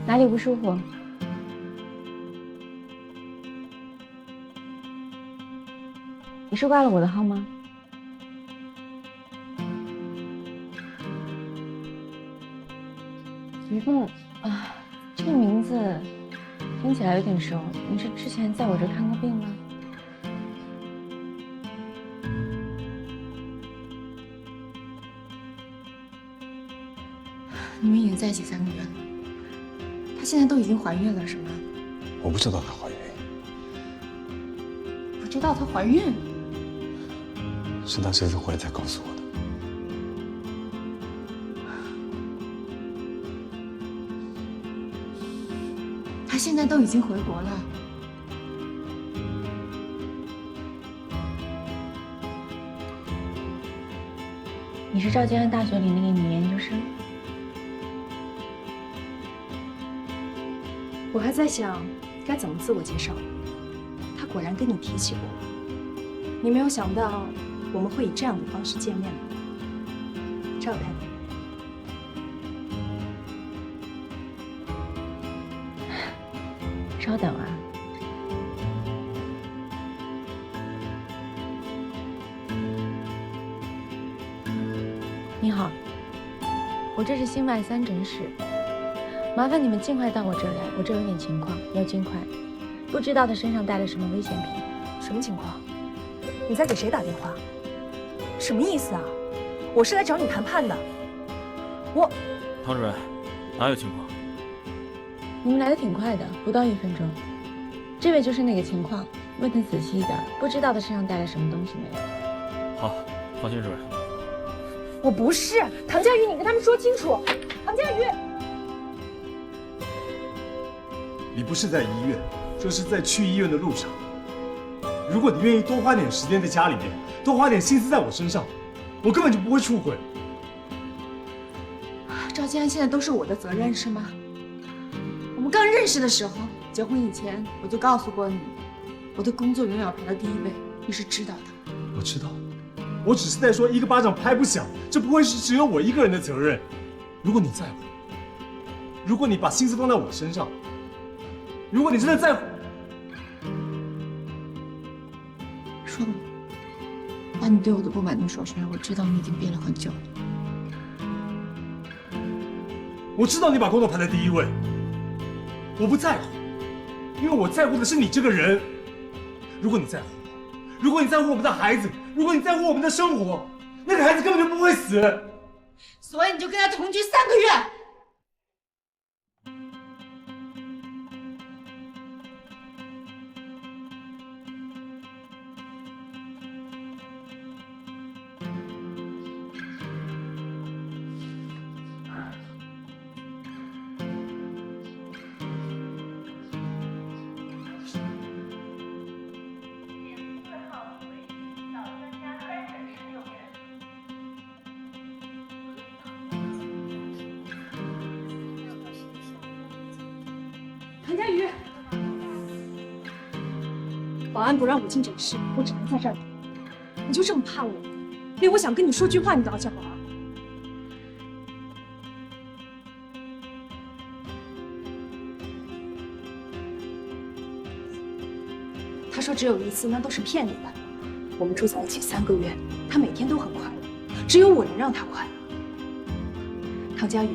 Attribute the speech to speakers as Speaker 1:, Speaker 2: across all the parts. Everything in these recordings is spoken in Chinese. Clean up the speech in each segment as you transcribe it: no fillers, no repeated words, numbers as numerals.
Speaker 1: 哪里不舒服？你是挂了我的号吗？于梦啊，这个名字听起来有点熟。你是之前在我这看过病吗？
Speaker 2: 你们已经在一起3个月了，她现在都已经怀孕了，是吗？
Speaker 3: 我不知道她怀孕，
Speaker 2: 不知道她怀孕？
Speaker 3: 是她这次回来才告诉我的。
Speaker 2: 她现在都已经回国了。
Speaker 1: 你是赵建安大学里那个女研究生？
Speaker 2: 我还在想该怎么自我介绍，他果然跟你提起过我。你没有想到我们会以这样的方式见面吗？赵太太。
Speaker 1: 稍等啊。你好，我这是心脉3诊室，麻烦你们尽快到我这儿来，我这有点情况，要尽快。不知道他身上带了什么危险品。
Speaker 2: 什么情况？你在给谁打电话？什么意思啊？我是来找你谈判的。
Speaker 4: 唐主任，哪有情况？
Speaker 1: 你们来的挺快的，不到1分钟。这位就是那个情况，问他仔细一点，不知道他身上带了什么东西没有。
Speaker 4: 好，放心，主任。
Speaker 2: 我不是唐佳宇，你跟他们说清楚。唐佳宇，
Speaker 5: 你不是在医院，就是在去医院的路上。如果你愿意多花点时间在家里面，多花点心思在我身上，我根本就不会出轨。
Speaker 2: 赵建安现在都是我的责任是吗？我们刚认识的时候，结婚以前我就告诉过你，我的工作永远要排到第1位，你是知道的。
Speaker 5: 我知道，我只是在说一个巴掌拍不响，这不会是只有我一个人的责任。如果你在乎，如果你把心思放在我身上，如果你真的在乎，
Speaker 2: 说吧，把你对我的不满都说出来。我知道你已经憋了很久了。
Speaker 5: 我知道你把工作排在第1位，我不在乎，因为我在乎的是你这个人。如果你在乎我，如果你在乎我们的孩子，如果你在乎我们的生活，那个孩子根本就不会死。
Speaker 2: 所以你就跟他同居3个月。唐佳宇，保安不让我进诊室，我只能在这儿等。你就这么怕我，连我想跟你说句话你都要叫保安？他说只有1次，那都是骗你的。我们住在一起3个月，他每天都很快乐，只有我能让他快乐。唐佳宇，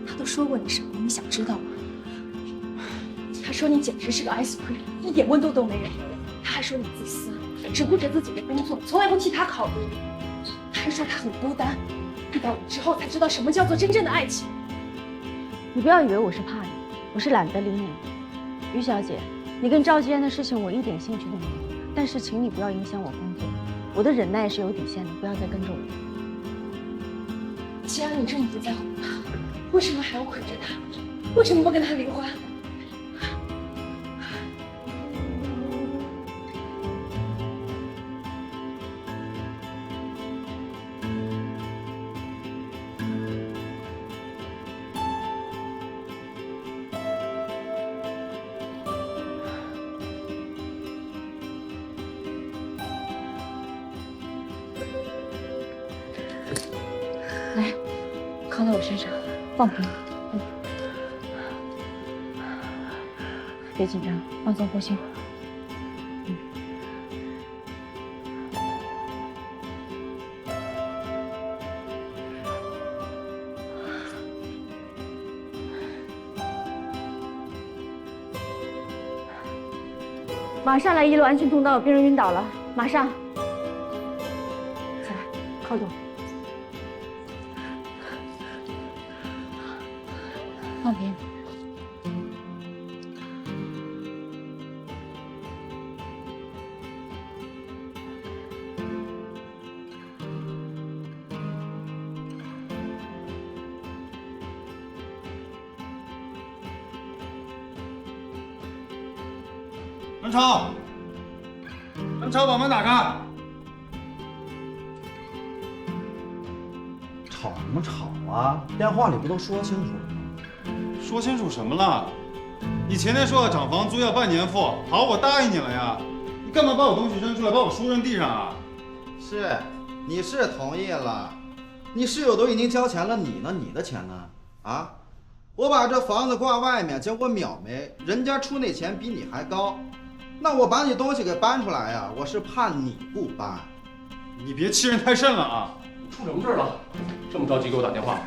Speaker 2: 他都说过你什么？你想知道吗？他说你简直是个 ice cream， 一点温度都没有。他还说你自私，只顾着自己的工作，从来不替他考虑。他还说他很孤单，遇到你之后才知道什么叫做真正的爱情。
Speaker 1: 你不要以为我是怕你，我是懒得理你。于小姐，你跟赵基安的事情我一点兴趣都没有，但是请你不要影响我工作，我的忍耐是有底线的，不要再跟着我。
Speaker 2: 既然你真的不在乎他，为什么还要捆着他？为什么不跟他离婚？
Speaker 1: 靠在我身上，放平。别紧张，放松呼吸。马上来1楼安全通道，病人晕倒了，马上。起来，靠住。放平。
Speaker 3: 文超，文超，把门打开。
Speaker 6: 吵什么吵啊？电话里不都说清楚了吗？
Speaker 3: 说清楚什么了？你前天说要涨房租要半年付，好，我答应你了呀。你干嘛把我东西扔出来，把我书扔地上啊？
Speaker 6: 是，你是同意了，你室友都已经交钱了，你呢？你的钱呢？啊？我把这房子挂外面，结果秒没，人家出那钱比你还高。那我把你东西给搬出来呀，我是怕你不搬。
Speaker 3: 你别欺人太甚了啊！
Speaker 7: 出什么事了？这么着急给我打电话？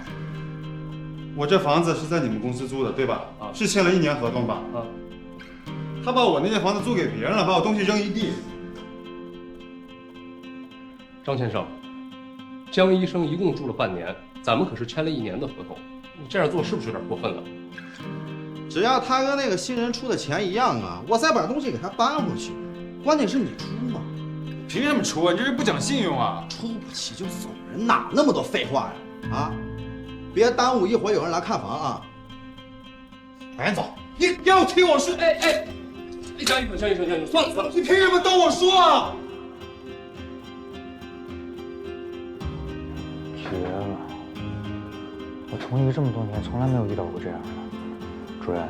Speaker 3: 我这房子是在你们公司租的，对吧？
Speaker 7: 啊，
Speaker 3: 是签了1年合同吧？
Speaker 7: 啊。
Speaker 3: 他把我那间房子租给别人了，把我东西扔一地。
Speaker 7: 张先生，江医生一共住了半年，咱们可是签了1年的合同，你这样做是不是有点过分了？
Speaker 6: 只要他跟那个新人出的钱一样啊，我再把东西给他搬回去。关键是你出嘛，
Speaker 3: 凭什么出啊？你这是不讲信用啊！
Speaker 6: 出不起就走人，哪那么多废话呀？啊，别耽误一会儿有人来看房啊！赶紧走！
Speaker 3: 你要听我说？
Speaker 7: 哎，江医生，算了，
Speaker 3: 你凭什么等我说啊？
Speaker 8: 绝了！我从医这么多年，从来没有遇到过这样的。主任，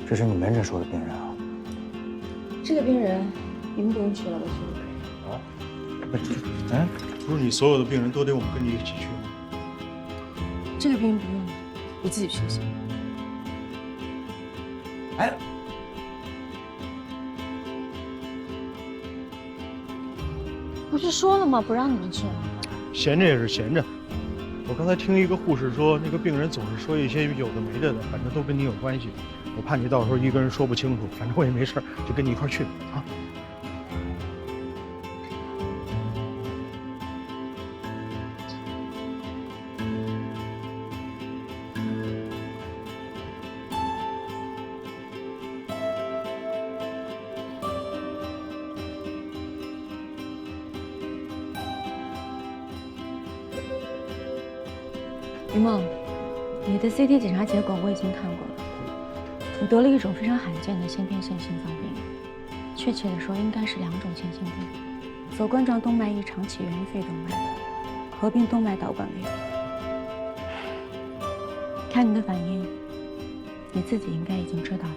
Speaker 8: 这是你门诊说的病人啊？
Speaker 1: 这个病人你们不用去了，我去就可以。
Speaker 8: 啊？不是，
Speaker 5: 不是你所有的病人都得我们跟你一起去吗？
Speaker 1: 这个病人不用了，你自己休息。
Speaker 8: 哎，
Speaker 1: 不是说了吗？不让你们去了。
Speaker 5: 闲着也是闲着。我刚才听一个护士说，那个病人总是说一些有的没的，反正都跟你有关系。我怕你到时候一个人说不清楚，反正我也没事，就跟你一块去啊。
Speaker 1: 于梦，你的 CT 检查结果我已经看过了，你得了一种非常罕见的先天性心脏病，确切的说应该是2种前性病：左冠状动脉异常起源于肺动脉，合并动脉导管位。看你的反应，你自己应该已经知道了。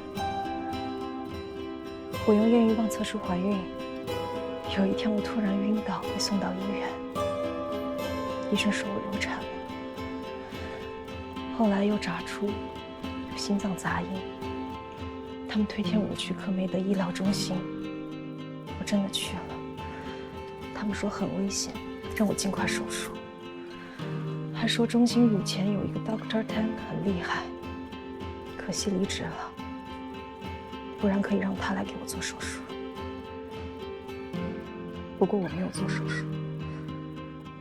Speaker 1: 我用验孕棒测试怀孕，有一天我突然晕倒，被送到医院，医生说我流产了。后来又查出有心脏杂音，他们推荐我去科梅德医疗中心，我真的去了。他们说很危险，让我尽快手术，还说中心乳前有一个 Dr. Tang 很厉害，可惜离职了，不然可以让他来给我做手术。不过我没有做手术，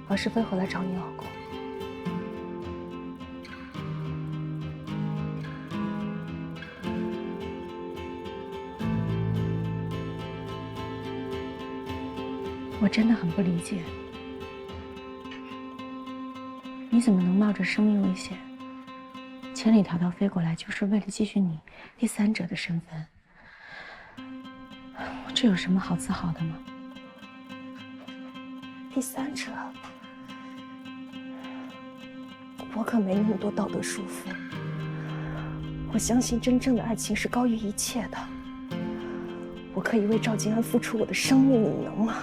Speaker 1: 而是飞回来找你老公。我真的很不理解，你怎么能冒着生命危险，千里迢迢飞过来，就是为了继续你第三者的身份？这有什么好自豪的吗？第三者，我可没那么多道德束缚。我相信真正的爱情是高于一切的。我可以为赵静安付出我的生命，你能吗？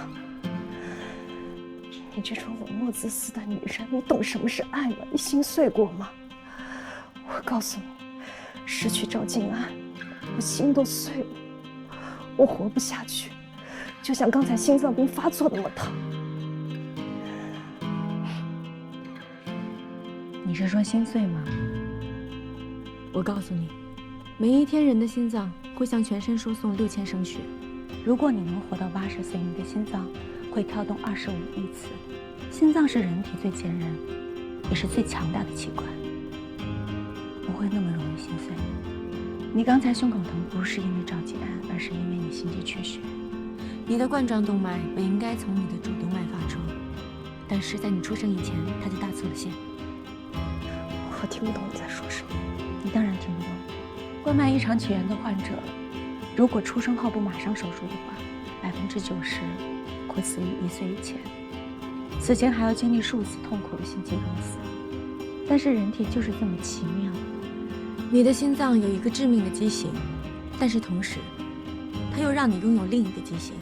Speaker 2: 你这种冷漠自私的女人，你懂什么是爱吗？你心碎过吗？我告诉你，失去赵静安，我心都碎了，我活不下去，就像刚才心脏病发作那么疼。
Speaker 1: 你是说心碎吗？我告诉你，每一天人的心脏会向全身输送6000升血。如果你能活到80岁，你的心脏会跳动25亿次。心脏是人体最坚韧，也是最强大的器官，不会那么容易心碎。你刚才胸口疼不是因为赵吉安，而是因为你心肌缺血。你的冠状动脉本应该从你的主动脉发出，但是在你出生以前，它就搭错了线。
Speaker 2: 我听不懂你在说什么。
Speaker 1: 你当然听不懂。冠脉异常起源的患者，如果出生后不马上手术的话，90%会死于1岁以前。此前还要经历数次痛苦的心肌梗死。但是人体就是这么奇妙，你的心脏有一个致命的畸形，但是同时，它又让你拥有另一个畸形，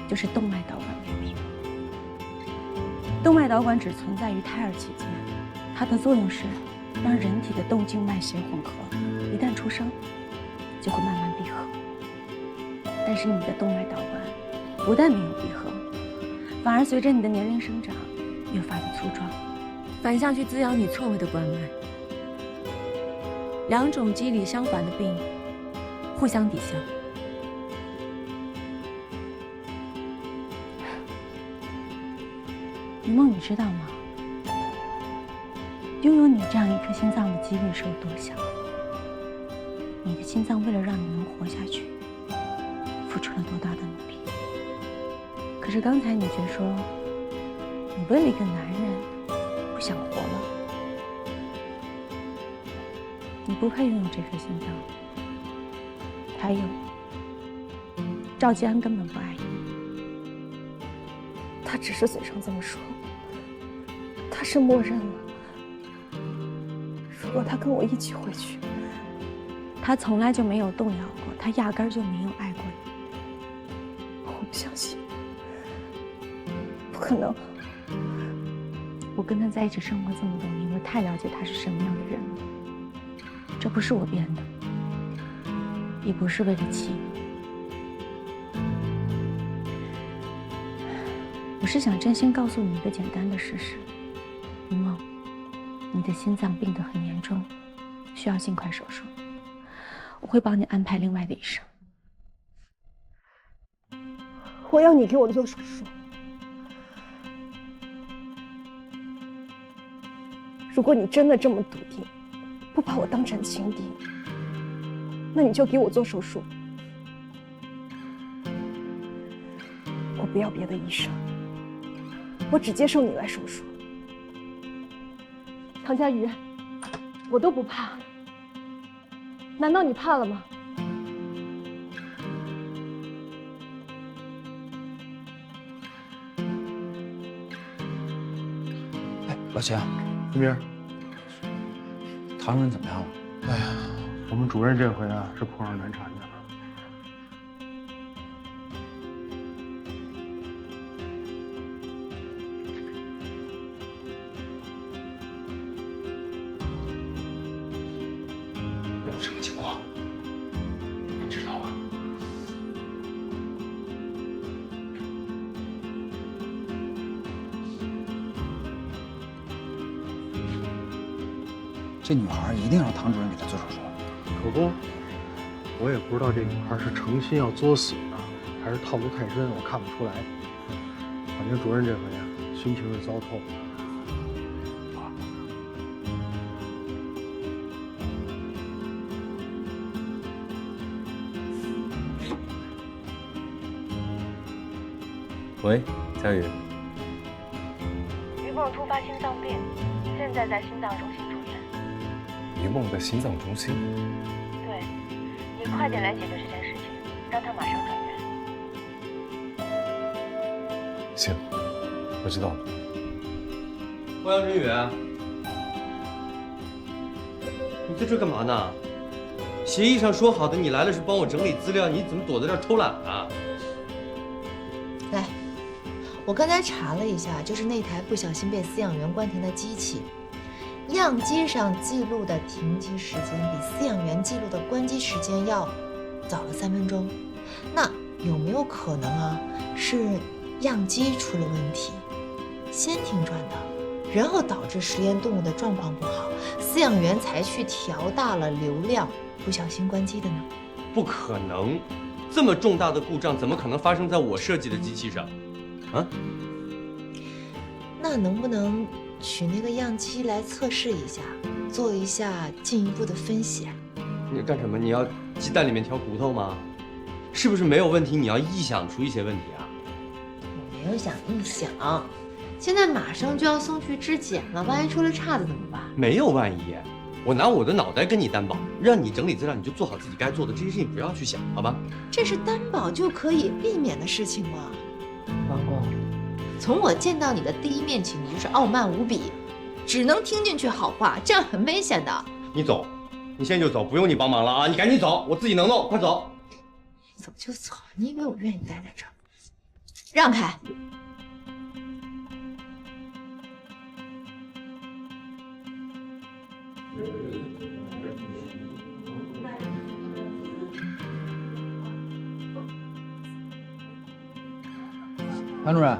Speaker 1: 就是动脉导管疾病。动脉导管只存在于胎儿期间，它的作用是让人体的动静脉血混合，一旦出生，就会慢慢闭合。但是你的动脉导管不但没有闭合，反而随着你的年龄生长，越发的粗壮，反向去滋养你错位的冠脉。两种机理相反的病，互相抵消。于梦，你知道吗？拥有你这样一颗心脏的几率是有多小？你的心脏为了让你能活下去，付出了多大的努力？可是刚才你却说，你为了一个男人不想活了。你不配拥有这颗心脏。还有，赵吉安根本不爱你，
Speaker 2: 他只是嘴上这么说，他是默认了。如果他跟我一起回去，
Speaker 1: 他从来就没有动摇过，他压根儿就没有爱过你。
Speaker 2: 我不相信，不可能。
Speaker 1: 我跟他在一起生活这么多年，我太了解他是什么样的人了。这不是我编的，也不是为了气你。我是想真心告诉你一个简单的事实：于梦，你的心脏病得很严重，需要尽快手术。我会帮你安排另外的医生。
Speaker 2: 我要你给我做手术。如果你真的这么笃定，不把我当成情敌，那你就给我做手术。我不要别的医生，我只接受你来手术。唐佳瑜，我都不怕，难道你怕了吗？
Speaker 8: 哎，老钱，文斌，唐人怎么样了？
Speaker 5: 哎呀，我们主任这回啊是碰上难产的了。什么情况？你知道吗？
Speaker 8: 这女孩一定让唐主任给她做手术。
Speaker 9: 可不，我也不知道这女孩是诚心要作死呢，还是套路太深，我看不出来。反正主任这回啊，心情是糟透了。
Speaker 4: 喂，佳宇。
Speaker 1: 于梦突发心脏病，现在在心脏中心住院。
Speaker 10: 于梦的心脏中心。
Speaker 1: 对，你快点来解决这件事情，让他马上转院。
Speaker 10: 行，我知道了。
Speaker 11: 欧阳振宇，你在这干嘛呢？协议上说好的，你来了是帮我整理资料，你怎么躲在这儿偷懒啊？
Speaker 2: 来，
Speaker 12: 我刚才查了一下，就是那台不小心被饲养员关停的机器，样机上记录的停机时间比饲养员记录的关机时间要早了3分钟。那有没有可能啊，是样机出了问题，先停转的，然后导致实验动物的状况不好，饲养员才去调大了流量，不小心关机的呢？
Speaker 11: 不可能，这么重大的故障怎么可能发生在我设计的机器上？啊？
Speaker 12: 那能不能取那个样机来测试一下，做一下进一步的分析啊？
Speaker 11: 你干什么？你要鸡蛋里面挑骨头吗？是不是没有问题？你要臆想出一些问题啊？
Speaker 12: 我没有想臆想，现在马上就要送去质检了，万一出了岔子怎么办？
Speaker 11: 没有万一，我拿我的脑袋跟你担保，让你整理资料，你就做好自己该做的，这些事情不要去想，好吧？
Speaker 12: 这是担保就可以避免的事情吗？
Speaker 1: 王工，
Speaker 12: 从我见到你的第一面起，你就是傲慢无比，只能听进去好话，这样很危险的。
Speaker 11: 你走，你现在就走，不用你帮忙了啊！你赶紧走，我自己能弄，快走。
Speaker 12: 走就走，你以为我愿意待在这儿？让开！
Speaker 8: 潘主任，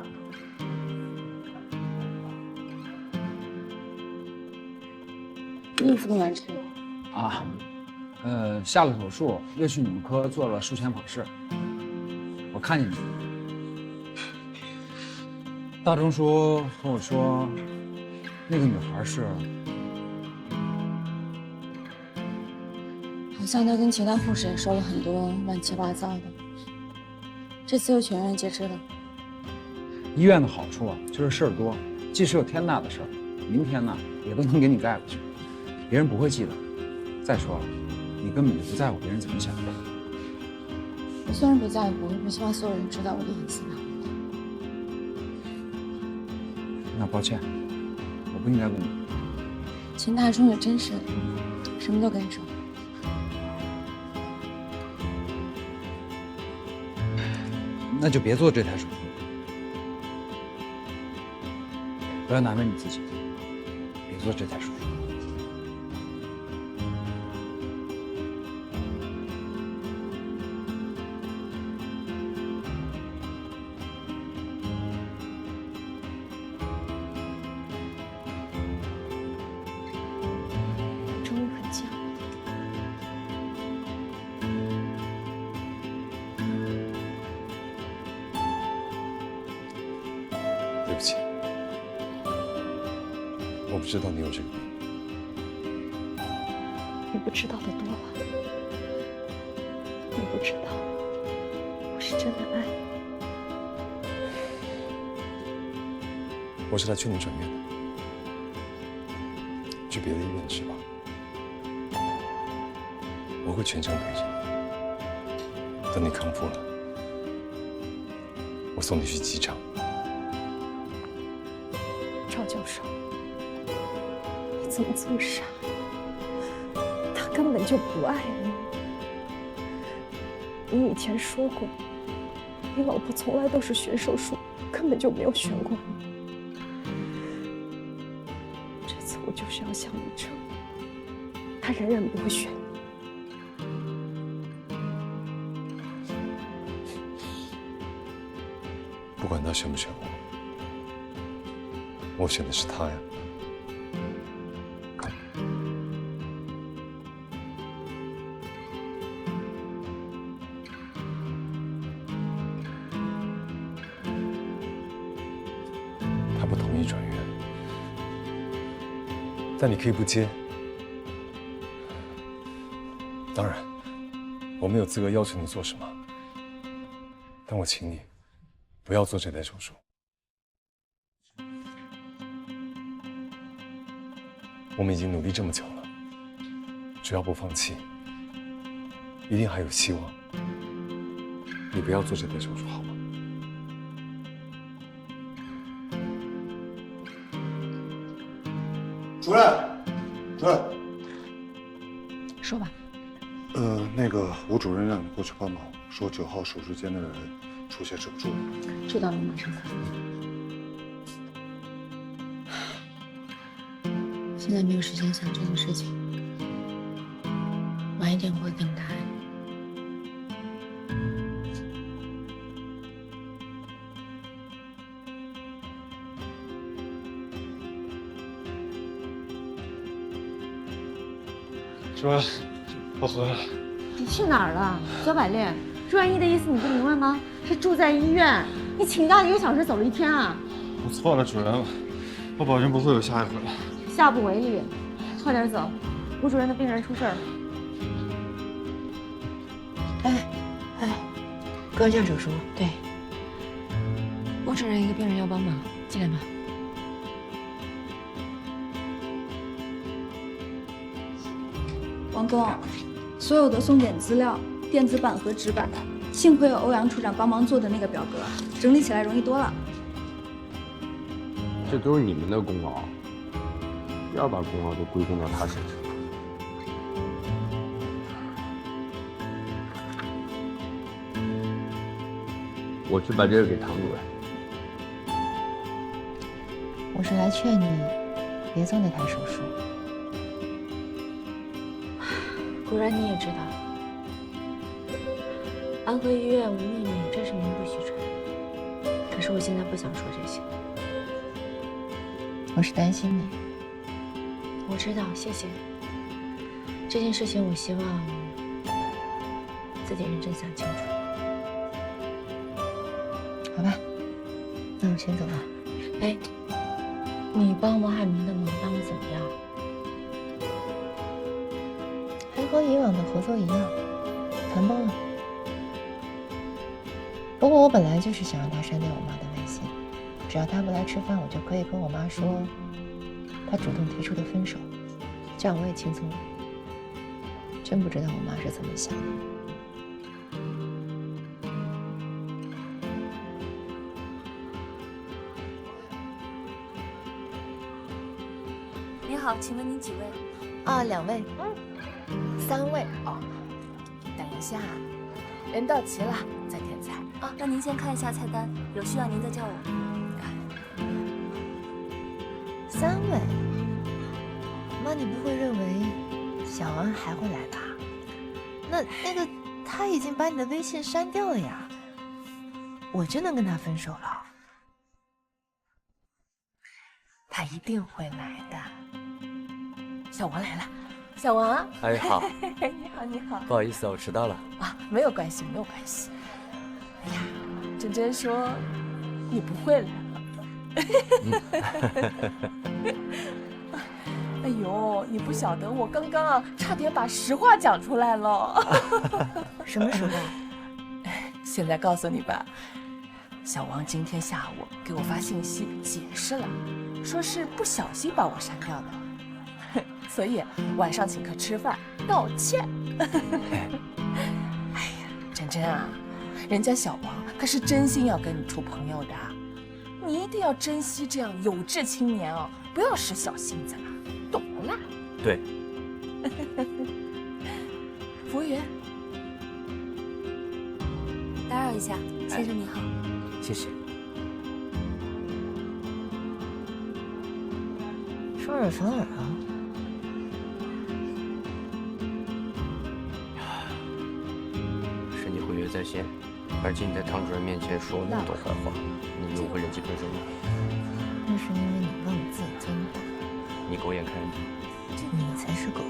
Speaker 1: 衣服都完成了
Speaker 8: 啊，下了手术，又去你们科做了术前访视，我看见你了。大钟叔和我说，那个女孩是，
Speaker 1: 好像他跟其他护士也说了很多乱七八糟的，这次又全院皆知了。
Speaker 8: 医院的好处啊，就是事儿多，即使有天大的事儿，明天呢也都能给你盖过去，别人不会记得。再说了，你根本就不在乎别人怎么想的。
Speaker 1: 我虽然不在乎，也不希望所有人知道我的隐私吧。
Speaker 8: 那抱歉，我不应该问你。
Speaker 1: 秦大忠有真实的，什么都跟你说。
Speaker 8: 那就别做这台手术，不要难为你自己，别做这台手术。
Speaker 1: 终于肯见我。
Speaker 10: 对不起，我不知道你有这个病。
Speaker 2: 你不知道的多了，你不知道，我是真的爱你。
Speaker 10: 我是来劝你转院的，去别的医院治吧。我会全程陪着你，等你康复了，我送你去机场。
Speaker 2: 赵教授，你怎么这么傻？他根本就不爱你。你以前说过，你老婆从来都是选手术，根本就没有选过你。这次我就是要向你证明，他仍然不会选你。
Speaker 10: 不管他选不选我选的是他呀。他不同意转院，但你可以不接。当然，我没有资格要求你做什么，但我请你不要做这台手术。我们已经努力这么久了，只要不放弃，一定还有希望。你不要做这台手术好吗？
Speaker 9: 主任，主任，
Speaker 1: 说吧。
Speaker 9: 那个吴主任让你过去帮忙，说9号手术间的人出血止不住了。
Speaker 1: 知道了，马上看。
Speaker 12: 现在没有时间想这件事情，晚一点我会给你答案。
Speaker 10: 主任，我回来了。
Speaker 1: 你去哪儿了，焦百炼？住院医的意思你不明白吗？是住在医院。你请假1个小时走了1天啊！
Speaker 3: 我错了，主任，我保证不会有下一回了。
Speaker 1: 下不为例，快点走，吴主任的病人出事儿了。
Speaker 12: 高架手术。
Speaker 13: 对，吴主任一个病人要帮忙，进来吧。
Speaker 14: 王东，所有的送检资料、电子版和纸版，幸亏有欧阳处长帮忙做的那个表格，整理起来容易多了。
Speaker 15: 这都是你们的功劳，不要把功劳都归功到他身上。我去把这个给唐主任。
Speaker 12: 我是来劝你别做那台手术。
Speaker 13: 果然你也知道，安和医院无秘密，这是名不虚传。可是我现在不想说这些。
Speaker 12: 我是担心你。
Speaker 13: 我知道，谢谢。这件事情我希望自己认真想清楚。
Speaker 12: 好吧，那我先走了。
Speaker 13: 哎，你帮王海明的忙帮的怎么样？
Speaker 12: 还和以往的合作一样，谈崩了。不过我本来就是想让他删掉我妈的微信，只要他不来吃饭，我就可以跟我妈说他主动提出的分手，这样我也轻松了。真不知道我妈是怎么想的。
Speaker 16: 您好，请问您几位？
Speaker 12: 啊，2位。3位。
Speaker 16: 哦，等一下，人到齐了再点菜啊。那您先看一下菜单，有需要您再叫我。
Speaker 12: 3位。妈，你不会认为小王还会来吧？那个，他已经把你的微信删掉了呀。我真的跟他分手了。
Speaker 16: 他一定会来的。小王来了，小王。
Speaker 4: 哎，好。
Speaker 16: 你好，你好。
Speaker 4: 不好意思，我迟到了。
Speaker 16: 啊，没有关系，没有关系。哎呀，珍珍说你不会来了。哎呦，你不晓得，我刚刚差点把实话讲出来了。
Speaker 12: 什么实话？
Speaker 16: 现在告诉你吧，小王今天下午给我发信息解释了，说是不小心把我删掉的。所以晚上请客吃饭道歉。哎呀，珍珍啊，人家小王可是真心要跟你处朋友的，你一定要珍惜这样有志青年哦，不要使小性子了，懂了啦？
Speaker 4: 对。
Speaker 16: 服务员，打扰一下，先生你好。
Speaker 4: 谢谢。
Speaker 12: 双耳反耳啊。
Speaker 15: 是你毁约在先，而且你在唐主任面前说那么多坏话，你以为我会忍气吞声吗？
Speaker 12: 那是因为你妄自尊大。
Speaker 15: 你狗眼看人低。
Speaker 12: 你才是狗。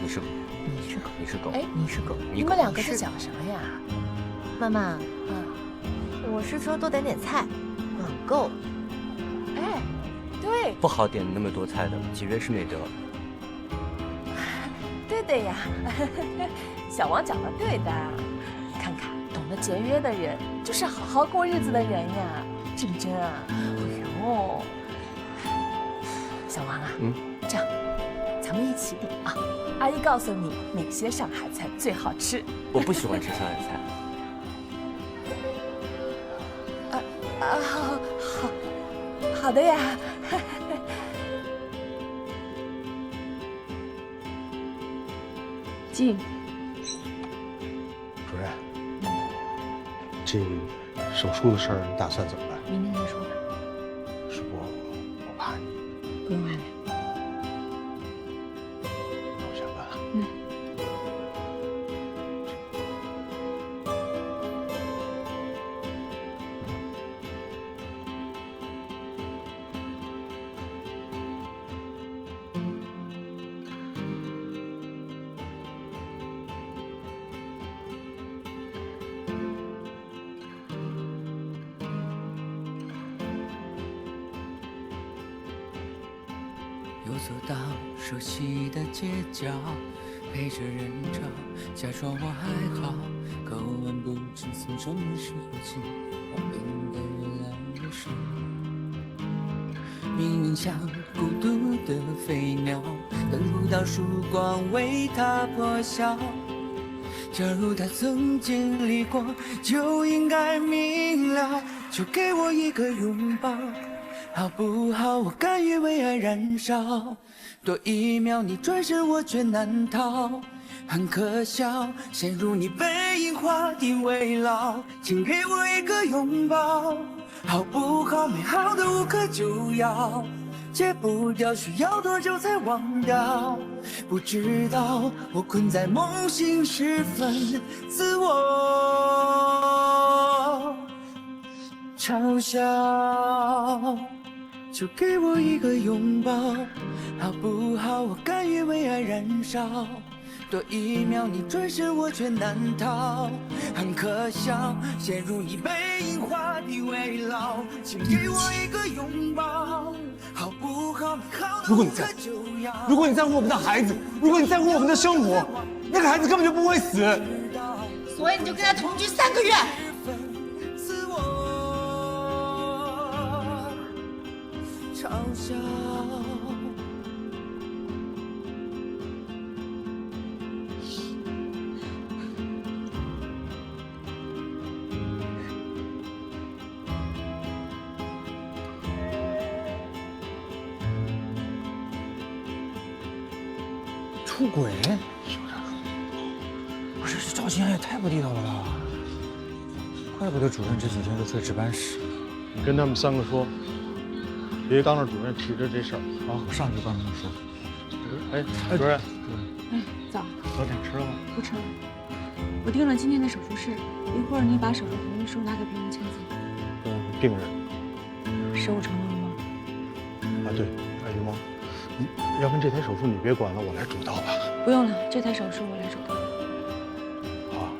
Speaker 15: 你是狗。
Speaker 12: 你是狗。
Speaker 15: 你是狗。
Speaker 16: 哎，
Speaker 12: 你是狗。
Speaker 16: 你们两个在讲什么呀？
Speaker 12: 妈妈，我是说多点点菜，网购。
Speaker 16: 哎，对。
Speaker 15: 不好点那么多菜的，节约是美德。
Speaker 16: 对的呀，小王讲的对的。看看，懂得节约的人，就是好好过日子的人呀。珍珍啊，哎呦，小王啊，这样，咱们一起点啊。阿姨告诉你哪些上海菜最好吃。
Speaker 15: 我不喜欢吃上海菜。
Speaker 16: 好的呀。
Speaker 1: 进。
Speaker 9: 主任，这手术的事儿你打算怎么办？
Speaker 13: 明天再说吧。
Speaker 9: 是我怕你。
Speaker 13: 不用害
Speaker 17: 走到熟悉的街角，陪着人潮，假装我还好，可我漫不经心，什么时候起，我变得越来越少。明明像孤独的飞鸟，等不到曙光为它破晓。假如它曾经历过，就应该明了，就给我一个拥抱，好不好？我甘于为爱燃烧，多一秒你转身我却难逃，很可笑，陷入你背影画地为牢，请给我一个拥抱，好不好？美好的无可救药，戒不掉，需要多久才忘掉？不知道，我困在梦醒时分，自我嘲笑。就给我一个拥抱，好不好？我甘于为爱燃烧，多一秒你转身我却难逃，很可笑，陷入你背影画地为牢，请给我一个拥抱，好不好？
Speaker 5: 如果你在乎，如果你在乎我们的孩子，如果你在乎我们的生活，那个孩子根本就不会死。
Speaker 12: 所以你就跟他同居3个月。
Speaker 17: 嘲笑。
Speaker 8: 出轨？不是，这赵新安也太不地道了吧！怪不得主任这几天都在值班室。
Speaker 9: 你跟他们3个说，别当着主任提着这事儿。
Speaker 8: 好，我上去帮他们说。
Speaker 9: 哎，主任，
Speaker 1: 哎，早。
Speaker 9: 早点吃了吗？
Speaker 1: 不吃了。我订了今天的手术室，一会儿你把手术同意书拿给病人签字。
Speaker 9: 病人。
Speaker 1: 15成了吗？
Speaker 9: 啊，对，哎，于萌，要不然这台手术你别管了，我来主刀吧。
Speaker 1: 不用了，这台手术我来主刀。
Speaker 9: 好。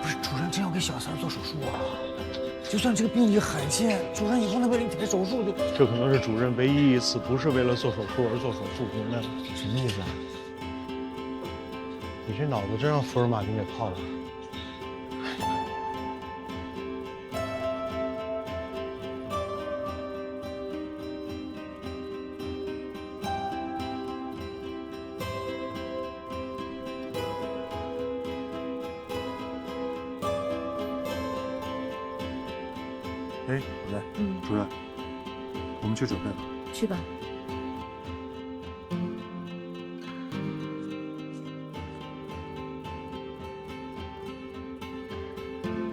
Speaker 8: 不是，主任真要给小三做手术啊？就算这个病例罕见，主任也不能为了一台手术就……
Speaker 9: 这可能是主任唯一一次不是为了做手术而做手术，明白吗？
Speaker 8: 什么意思啊？
Speaker 9: 你这脑子真让福尔马林给泡了。
Speaker 3: 哎，来，主任，我们去准备吧。
Speaker 1: 去吧。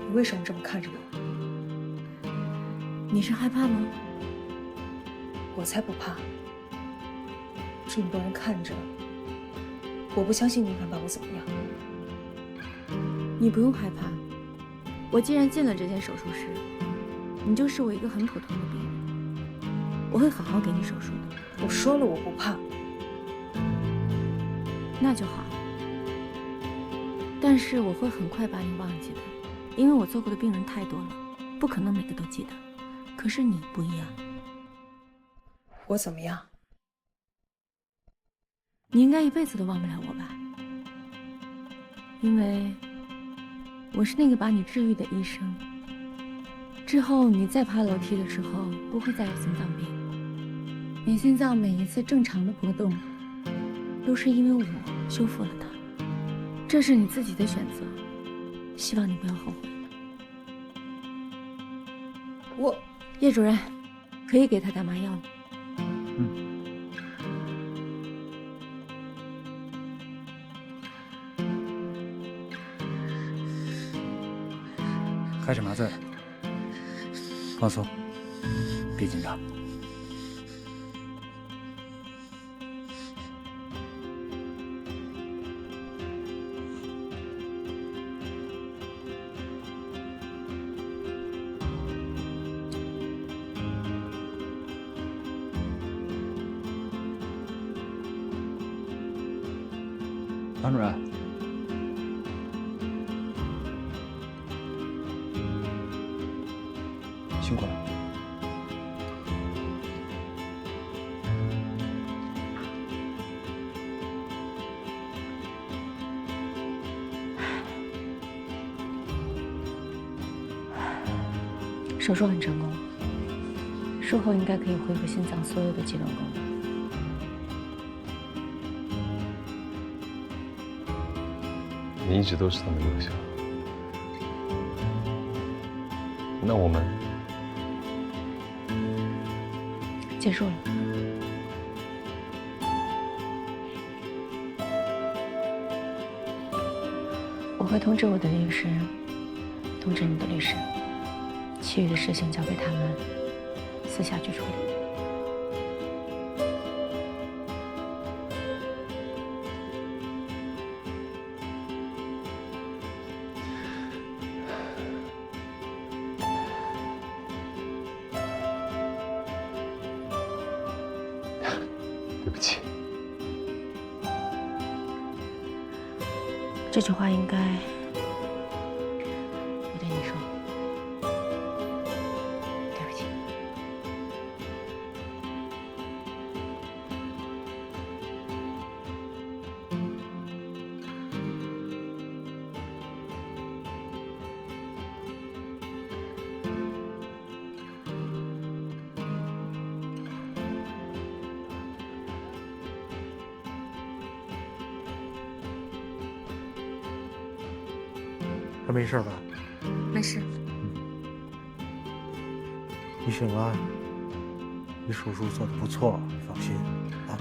Speaker 2: 你为什么这么看着我？
Speaker 1: 你是害怕吗？
Speaker 2: 我才不怕。这么多人看着，我不相信你敢把我怎么样。
Speaker 1: 你不用害怕，我既然进了这间手术室，你就视我一个很普通的病人，我会好好给你手术的。
Speaker 2: 我说了我不怕。
Speaker 1: 那就好。但是我会很快把你忘记的，因为我做过的病人太多了，不可能每个都记得。可是你不一样。
Speaker 2: 我怎么样？
Speaker 1: 你应该一辈子都忘不了我吧？因为我是那个把你治愈的医生。之后你再爬楼梯的时候，不会再有心脏病。你心脏每一次正常的搏动，都是因为我修复了它。这是你自己的选择，希望你不要后悔。叶主任，可以给他打麻药了。
Speaker 8: 开始麻醉，放松，别紧张。张主任，辛苦了。
Speaker 1: 手术很成功，术后应该可以恢复心脏所有的机能功能。
Speaker 10: 你一直都是那么优秀，那我们
Speaker 1: 结束了。我会通知我的律师，通知你的律师，其余的事情交给他们私下去处理。
Speaker 10: 对不起。
Speaker 1: 这句话应该我对你说，对不起。
Speaker 9: 他没事吧？
Speaker 1: 没事。
Speaker 9: 你醒了，你手术做得不错，你放心啊。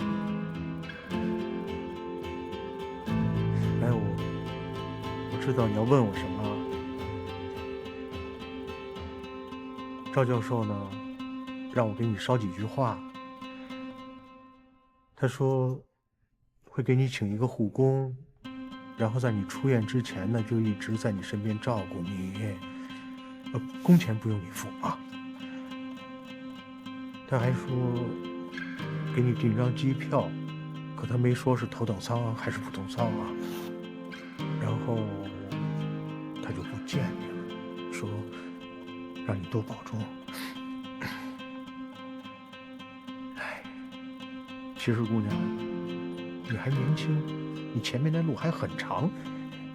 Speaker 9: 哎，我知道你要问我什么。赵教授呢，让我给你捎几句话。他说会给你请一个护工，然后在你出院之前呢，就一直在你身边照顾你。工钱不用你付啊。他还说给你订张机票，可他没说是头等舱还是普通舱啊。然后他就不见你了，说让你多保重。哎，其实姑娘，你还年轻，你前面的路还很长，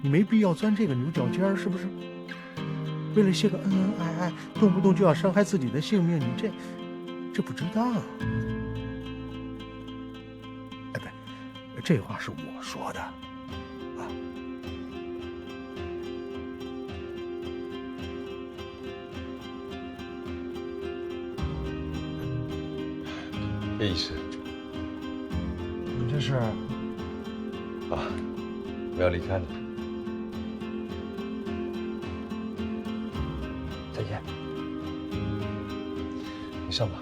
Speaker 9: 你没必要钻这个牛角尖儿，是不是？为了些个恩恩爱爱，动不动就要伤害自己的性命，你这不值当。哎，不，这话是我说的啊。
Speaker 10: 叶医师，
Speaker 8: 你这是？
Speaker 10: 啊，我要离开了。
Speaker 8: 再见。
Speaker 10: 你上吧。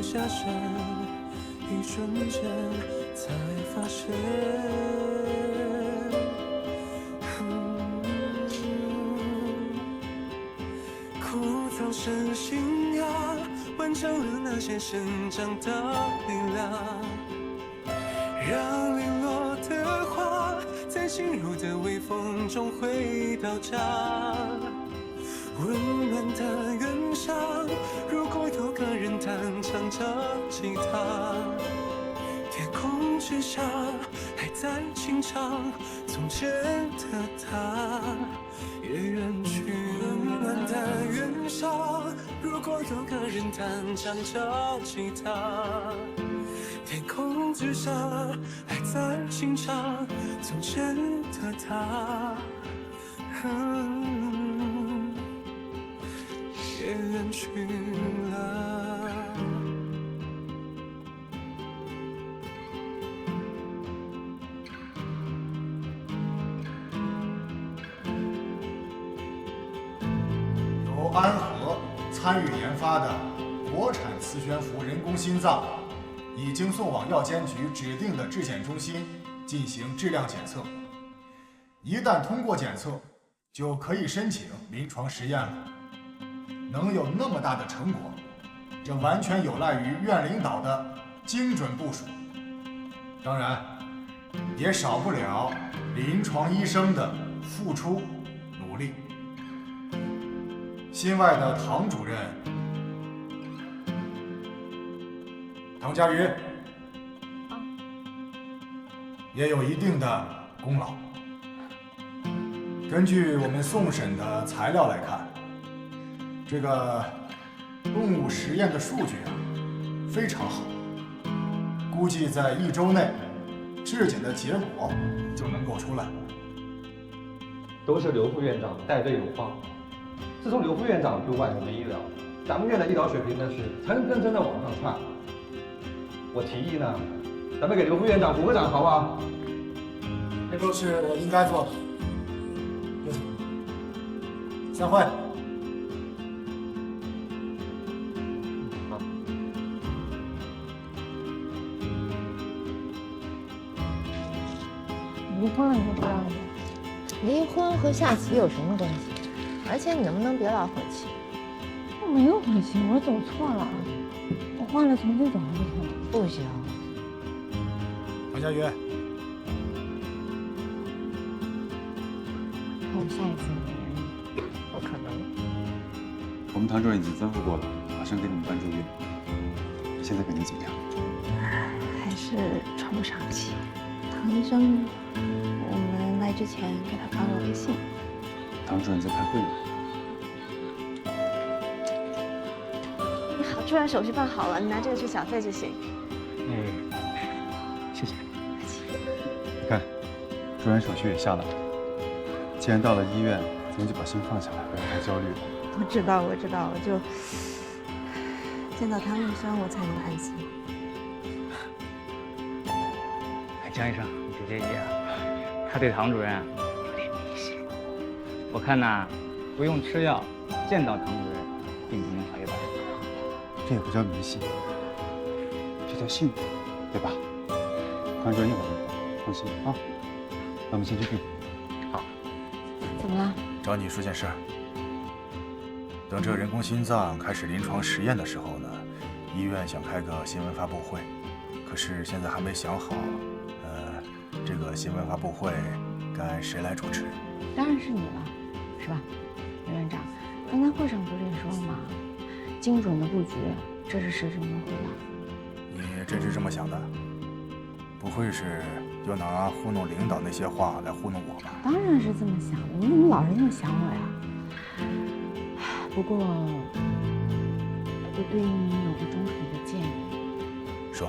Speaker 17: 下身，一瞬间才发现，枯燥身心呀，完成了那些生长的力量，让零落的花在轻柔的微风中回到家。温暖的远上，如果有个人弹唱着吉他，天空之下还在轻唱从前的他，也远去。温暖的远上，如果有个人弹唱着吉他，天空之下还在轻唱从前的他。也远去了。
Speaker 18: 由安和参与研发的
Speaker 9: 国产磁悬浮人工心脏已经送往药监局指定的质检中心进行质量检测。一旦通过检测，就可以申请临床实验了。能有那么大的成果，这完全有赖于院领导的精准部署，当然，也少不了临床医生的付出努力。心外的唐主任，唐佳瑜，也有一定的功劳。根据我们送审的材料来看，这个动物实验的数据啊，非常好，估计在1周内，质检的结果就能够出来。
Speaker 18: 都是刘副院长带队有方。自从刘副院长督办我们医疗，咱们院的医疗水平那是层层层的往上窜。我提议呢，咱们给刘副院长鼓个掌，好不好？
Speaker 9: 这都是我应该做的。散会。
Speaker 1: 离婚了你都不知道吗？
Speaker 12: 离婚和下棋有什么关系？而且你能不能别老火气？
Speaker 1: 我没有火气，我走错了，我换了重新走还不行？
Speaker 12: 不行。
Speaker 9: 唐佳瑜，
Speaker 1: 看我下一次怎么样？
Speaker 12: 不可能。
Speaker 8: 我们唐主任已经吩咐过了，马上给你们办住院。现在感觉怎么样？
Speaker 13: 还是喘不上气。唐医生，我们来之前给他发了微信。
Speaker 8: 唐主任在开会呢。
Speaker 1: 你好，住院手续办好了，你拿这个去小费就行。
Speaker 8: 谢谢。看，住院手续也下了。既然到了医院，咱们就把心放下来，不要太焦虑了。
Speaker 13: 我知道，就见到唐医生，我才能安心。
Speaker 19: 江医生，你别介意啊，他对唐主任有点迷信。我看呐，不用吃药，见到唐主任，病情能好100%。
Speaker 8: 这也不叫迷信，这叫幸福，对吧？唐主任一会儿就到，放心啊。那我们先去病房。
Speaker 19: 好。
Speaker 1: 怎么了？
Speaker 9: 找你说件事儿。等这人工心脏开始临床实验的时候呢，医院想开个新闻发布会，可是现在还没想好。这个新闻发布会该谁来主持？
Speaker 1: 当然是你了，是吧，刘院长？刚才会上不是也说了吗？精准的布局，这是实至名归的。
Speaker 9: 你真是这么想的？不会是又拿糊弄领导那些话来糊弄我吧？
Speaker 1: 当然是这么想的，你怎么老是这么想我呀？不过，我对你有个中肯的建议。
Speaker 9: 说。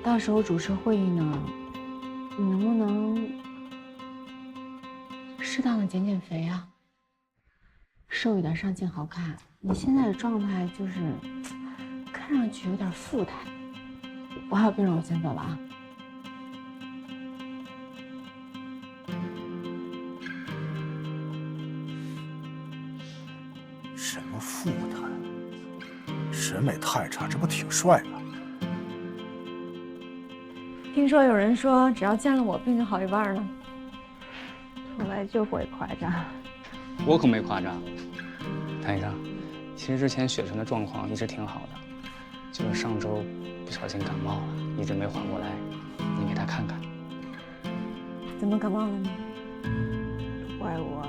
Speaker 1: 到时候主持会议呢？你能不能适当的减减肥啊？瘦一点上镜好看。你现在的状态就是看上去有点富态。我还有病人，我先走了啊。
Speaker 9: 什么富态？审美太差，这不挺帅吗？
Speaker 1: 听说有人说，只要见了我，病就好1半呢。出来就会夸张。
Speaker 19: 我可没夸张。唐医生，其实之前雪纯的状况一直挺好的，就是上周不小心感冒了，一直没缓过来。您给他看看。
Speaker 1: 怎么感冒了呢？
Speaker 13: 怪我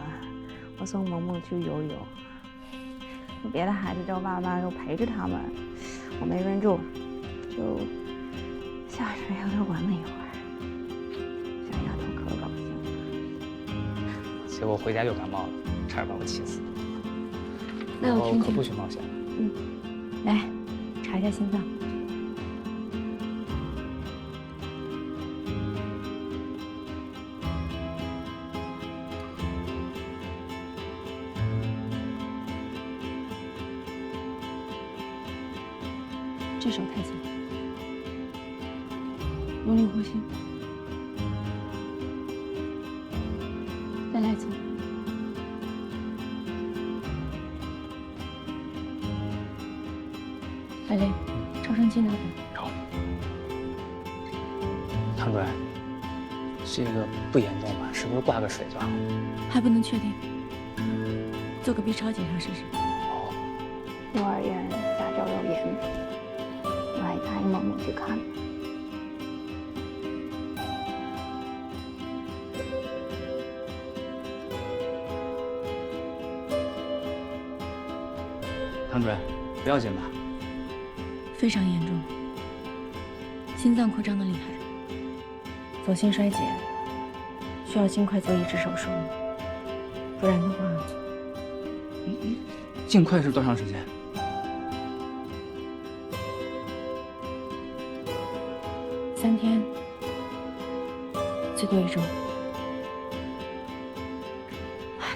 Speaker 13: 送萌萌去游泳，别的孩子叫爸爸都陪着他们，我没忍住，就下水游着玩了一会儿。小丫头可高兴了，
Speaker 19: 结果回家就感冒了，差点把我气死。
Speaker 1: 那我
Speaker 19: 可不许冒险了。
Speaker 1: 来查一下心脏。这手抬起来，用力呼吸，再来一次。海林，超声机拿过来。
Speaker 19: 好。唐主任，这个不严重吧？是不是挂个水就好？
Speaker 1: 还不能确定，做个 B 超检查试试。
Speaker 13: 幼儿园撒娇有严重，我还带萌萌去看。
Speaker 19: 唐主任，不要紧吧？
Speaker 1: 非常严重，心脏扩张的厉害，左心衰竭，需要尽快做移植手术，不然的话，
Speaker 19: 尽快是多长时间
Speaker 1: ？3天，最多1周。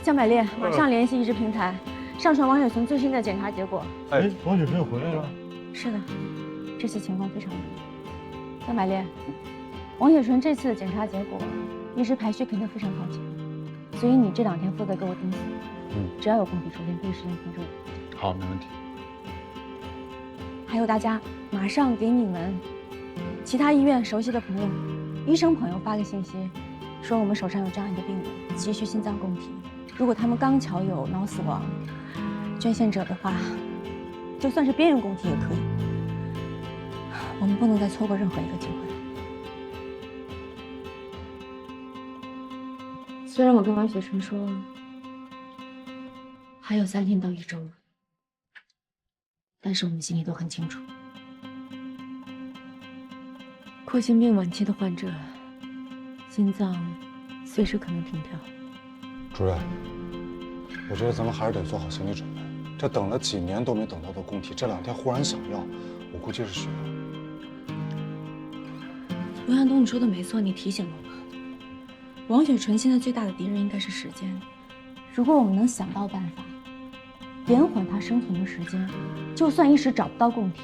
Speaker 1: 江百烈，马上联系移植平台，上传王雪存最新的检查结果。
Speaker 9: 哎，王雪存回来了。
Speaker 1: 是的，这次情况非常稳定。江百烈，王雪纯这次的检查结果，移植排序肯定非常靠前，所以你这2天负责给我盯紧。只要有供体出现，第一时间通知我。
Speaker 10: 好，没问题。
Speaker 1: 还有大家，马上给你们其他医院熟悉的朋友、医生朋友发个信息，说我们手上有这样一个病人，急需心脏供体。如果他们刚巧有脑死亡捐献者的话，就算是边缘供体也可以。我们不能再错过任何一个机会。虽然我跟王雪纯说还有3天到1周，但是我们心里都很清楚，扩心病晚期的患者，心脏随时可能停跳。
Speaker 10: 主任，我觉得咱们还是得做好心理准备。这等了几年都没等到的供体，这2天忽然想要，我估计是需要。
Speaker 1: 刘向东，你说的没错，你提醒了我。王雪纯现在最大的敌人应该是时间。如果我们能想到办法，延缓他生存的时间，就算一时找不到供体，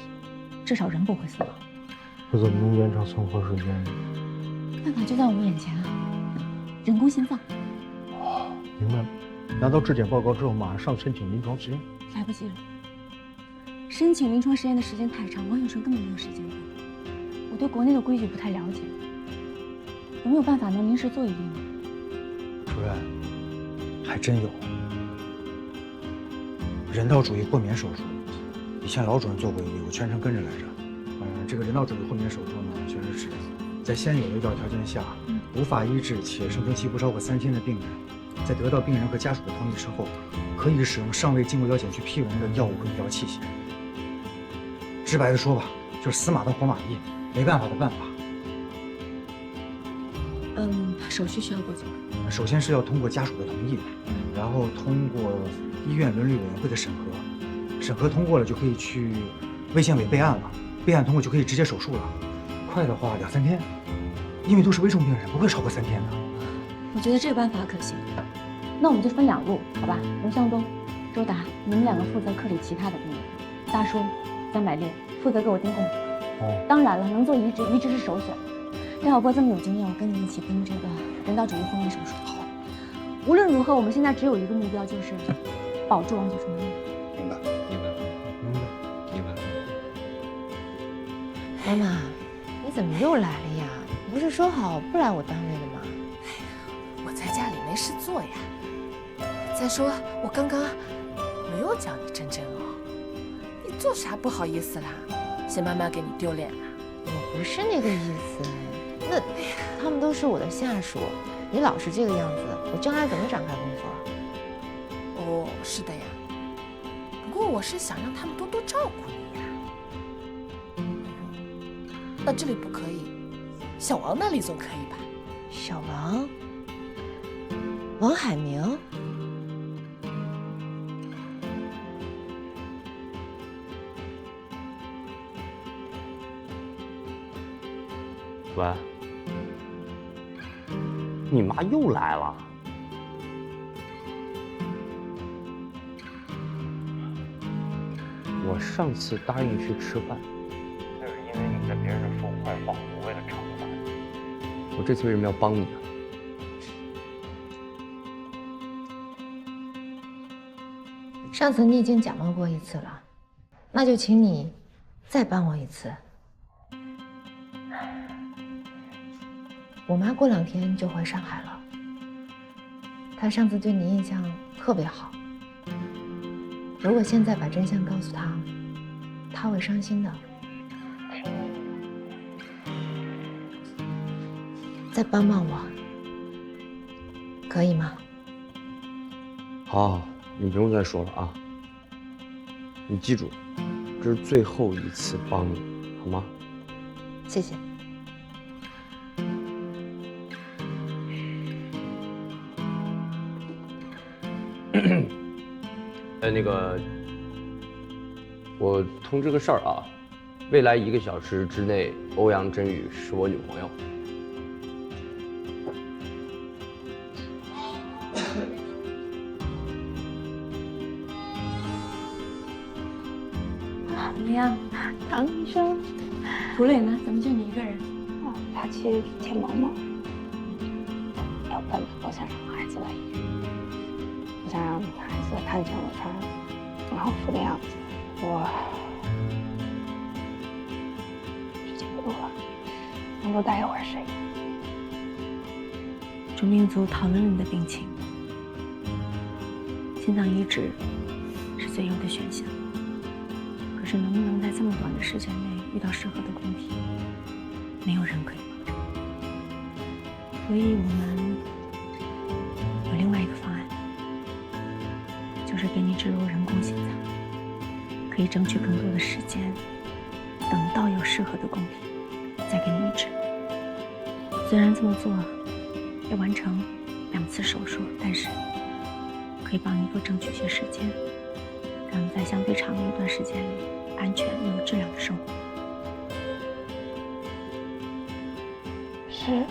Speaker 1: 至少人不会死亡。
Speaker 9: 这怎么能延长存活时间？
Speaker 1: 办法就在我们眼前啊！人工心脏。
Speaker 9: 明白了。拿到质检报告之后，马上申请临床实验。
Speaker 1: 来不及了，申请临床实验的时间太长，王雪纯根本没有时间做。我对国内的规矩不太了解，有没有办法能临时做一例呢？
Speaker 8: 主任，还真有。人道主义豁免手术，以前老主任做过一例，我全程跟着来着。这个人道主义豁免手术呢，确实是在现有的医疗条件下，无法医治且生存期不超过3天的病人，在得到病人和家属的同意之后，可以使用尚未经过药检局批文的药物和医疗器械。直白的说吧，就是死马当活马医，没办法的办法。
Speaker 1: 手续需要多久？
Speaker 8: 首先是要通过家属的同意，然后通过医院伦理委员会的审核，审核通过了就可以去卫健委备案了，备案通过就可以直接手术了。快的话2、3天，因为都是危重病人，不会超过3天的。
Speaker 1: 我觉得这个办法可行，那我们就分2路，好吧？刘向东、周达，你们2个负责科里其他的病人，大叔、江百烈负责给我盯供体。当然了，能做移植，移植是首选。廖小波这么有经验，我跟你一起盯这个人道主义豁免手术。好，无论如何，我们现在只有一个目标，就是保住王雪纯的命。
Speaker 10: 明白，明白，明白，明白。
Speaker 12: 妈妈，你怎么又来了呀？不是说好不来我单位的吗？
Speaker 16: 我在家里没事做呀。再说我刚刚没有叫你珍珍哦，你做啥不好意思啦？嫌妈妈给你丢脸啊？
Speaker 12: 我不是那个意思，那他们都是我的下属，你老是这个样子，我将来怎么展开工作？
Speaker 16: 哦，是的呀。不过我是想让他们多多照顾你呀。那这里不可以，小王那里总可以吧？
Speaker 12: 小王？王海明？
Speaker 15: 喂，你妈又来了。我上次答应去吃饭，那是因为你在别人的缝坏房，我为了偿还。我这次为什么要帮你啊？
Speaker 12: 上次你已经讲到过1次了，那就请你再帮我一次。我妈过2天就回上海了，她上次对你印象特别好。如果现在把真相告诉她，她会伤心的。再帮帮我，可以吗？
Speaker 15: 好，你不用再说了啊。你记住，这是最后一次帮你，好吗？
Speaker 12: 谢谢。
Speaker 15: 那个，我通知个事儿啊，未来1个小时之内，欧阳真宇是我女朋友。
Speaker 13: 怎么样，唐医生？涂磊呢？怎么就你一个人？他去见毛毛。要不然我想让孩子来医院，我想让孩子看见我穿很好服的样子。我时间不多了，能多待一会儿是一会儿。
Speaker 1: 中病组讨论了你的病情，心脏移植是最优的选项。可是能不能在这么短的时间内遇到适合的供体，没有人可以保证。所以我们有另外一个方案，就是给你植入人工心脏，可以争取更多的时间，等到有适合的供体再给你移植。虽然这么做要完成2次手术，但是可以帮你多争取些时间，让你在相对长的一段时间里安全又有质量的生活。
Speaker 13: 是，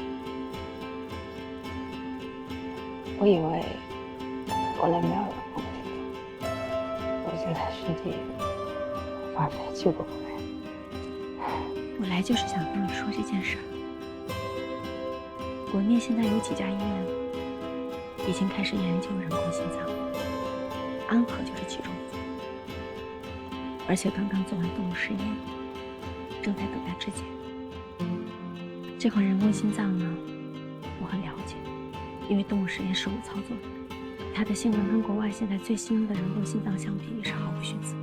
Speaker 13: 我以为国内没有人工心脏，我现在身体无法再救过来。
Speaker 1: 我来就是想跟你说这件事儿。国内现在有几家医院已经开始研究人工心脏，安和就是其中一家，而且刚刚做完动物实验，正在等待质检。这款人工心脏呢，我很了解，因为动物实验是我操作的，它的性能跟国外现在最新的人工心脏相比也是毫不逊色。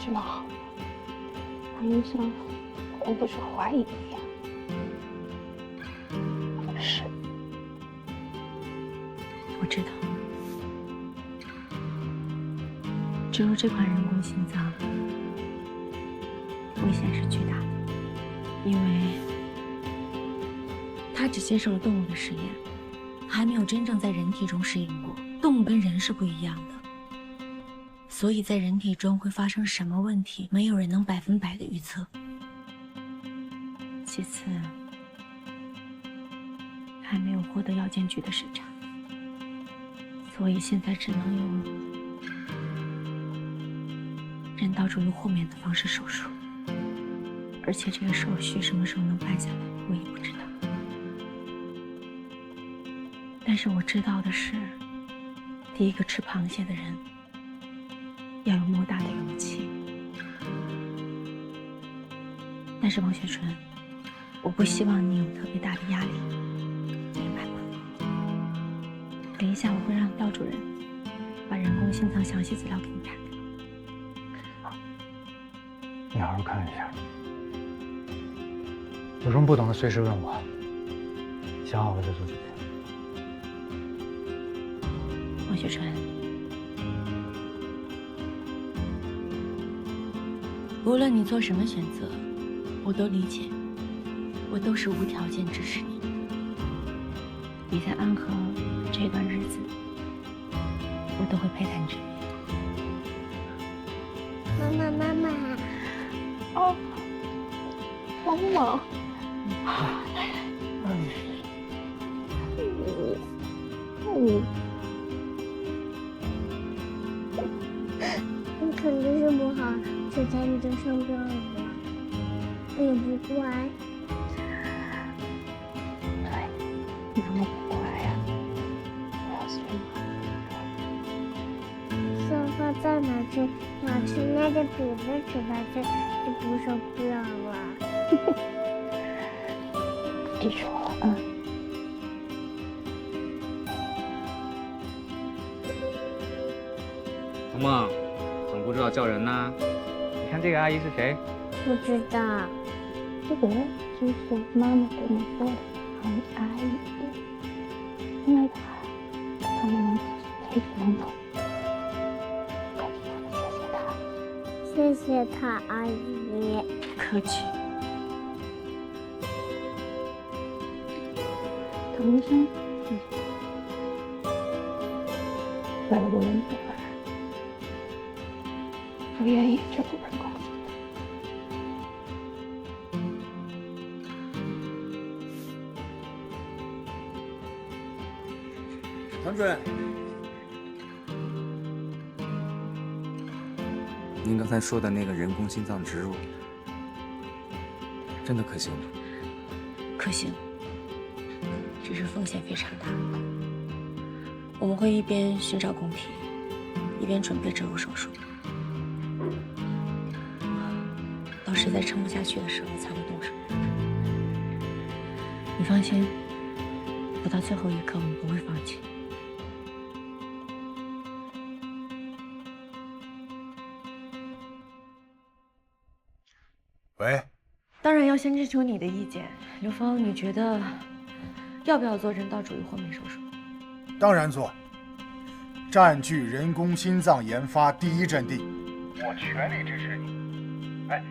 Speaker 13: 这么好，唐医生，我不是怀疑你呀。是，
Speaker 1: 我知道，植入这款人工心脏危险是巨大的，因为它只接受了动物的实验，还没有真正在人体中试验过。动物跟人是不一样的，所以在人体中会发生什么问题，没有人能100%的预测。其次，还没有获得药监局的审查，所以现在只能用人道主义豁免的方式手术，而且这个手续什么时候能办下来，我也不知道。但是我知道的是，第一个吃螃蟹的人要有莫大的勇气。但是王雪纯，我不希望你有特别大的压力，明白吗？等一下我会让道主任把人工心脏详细资料给你看看。
Speaker 8: 你好好看一下，有什么不懂的随时问我，想好了再做决定。
Speaker 1: 王雪纯，无论你做什么选择，我都理解，我都是无条件支持你。你在安和这段日子，我都会陪在你身边。
Speaker 20: 妈妈，
Speaker 13: 哦，萌萌，
Speaker 20: 你肯定是不好，现在你就生病了，你也不乖。
Speaker 13: 对，妈妈不乖呀，我要睡吗？
Speaker 20: 沙发在哪？想吃那个别的吃饭菜，就不说不要了。
Speaker 13: 记住了啊。
Speaker 19: 萌萌，怎么不知道叫人呢？你看这个阿姨是谁？
Speaker 20: 不知道。
Speaker 13: 这个就是妈妈跟你说的红阿姨，因为她们陪着萌萌。
Speaker 20: 谢谢她，阿姨。
Speaker 1: 客气。
Speaker 13: 唐医生，外国人不愿意这部分工作。
Speaker 5: 唐主任，
Speaker 21: 您刚才说的那个人工心脏植入，真的可行吗？
Speaker 1: 可行，只是风险非常大。我们会一边寻找供体，一边准备植入手术，到实在撑不下去的时候才会动手。你放心，不到最后一刻，我们不会放弃。
Speaker 8: 喂，
Speaker 1: 当然要先征求你的意见，刘峰，你觉得要不要做人道主义豁免手术？
Speaker 8: 当然做，占据人工心脏研发第一阵地。
Speaker 9: 我全力支持你。哎，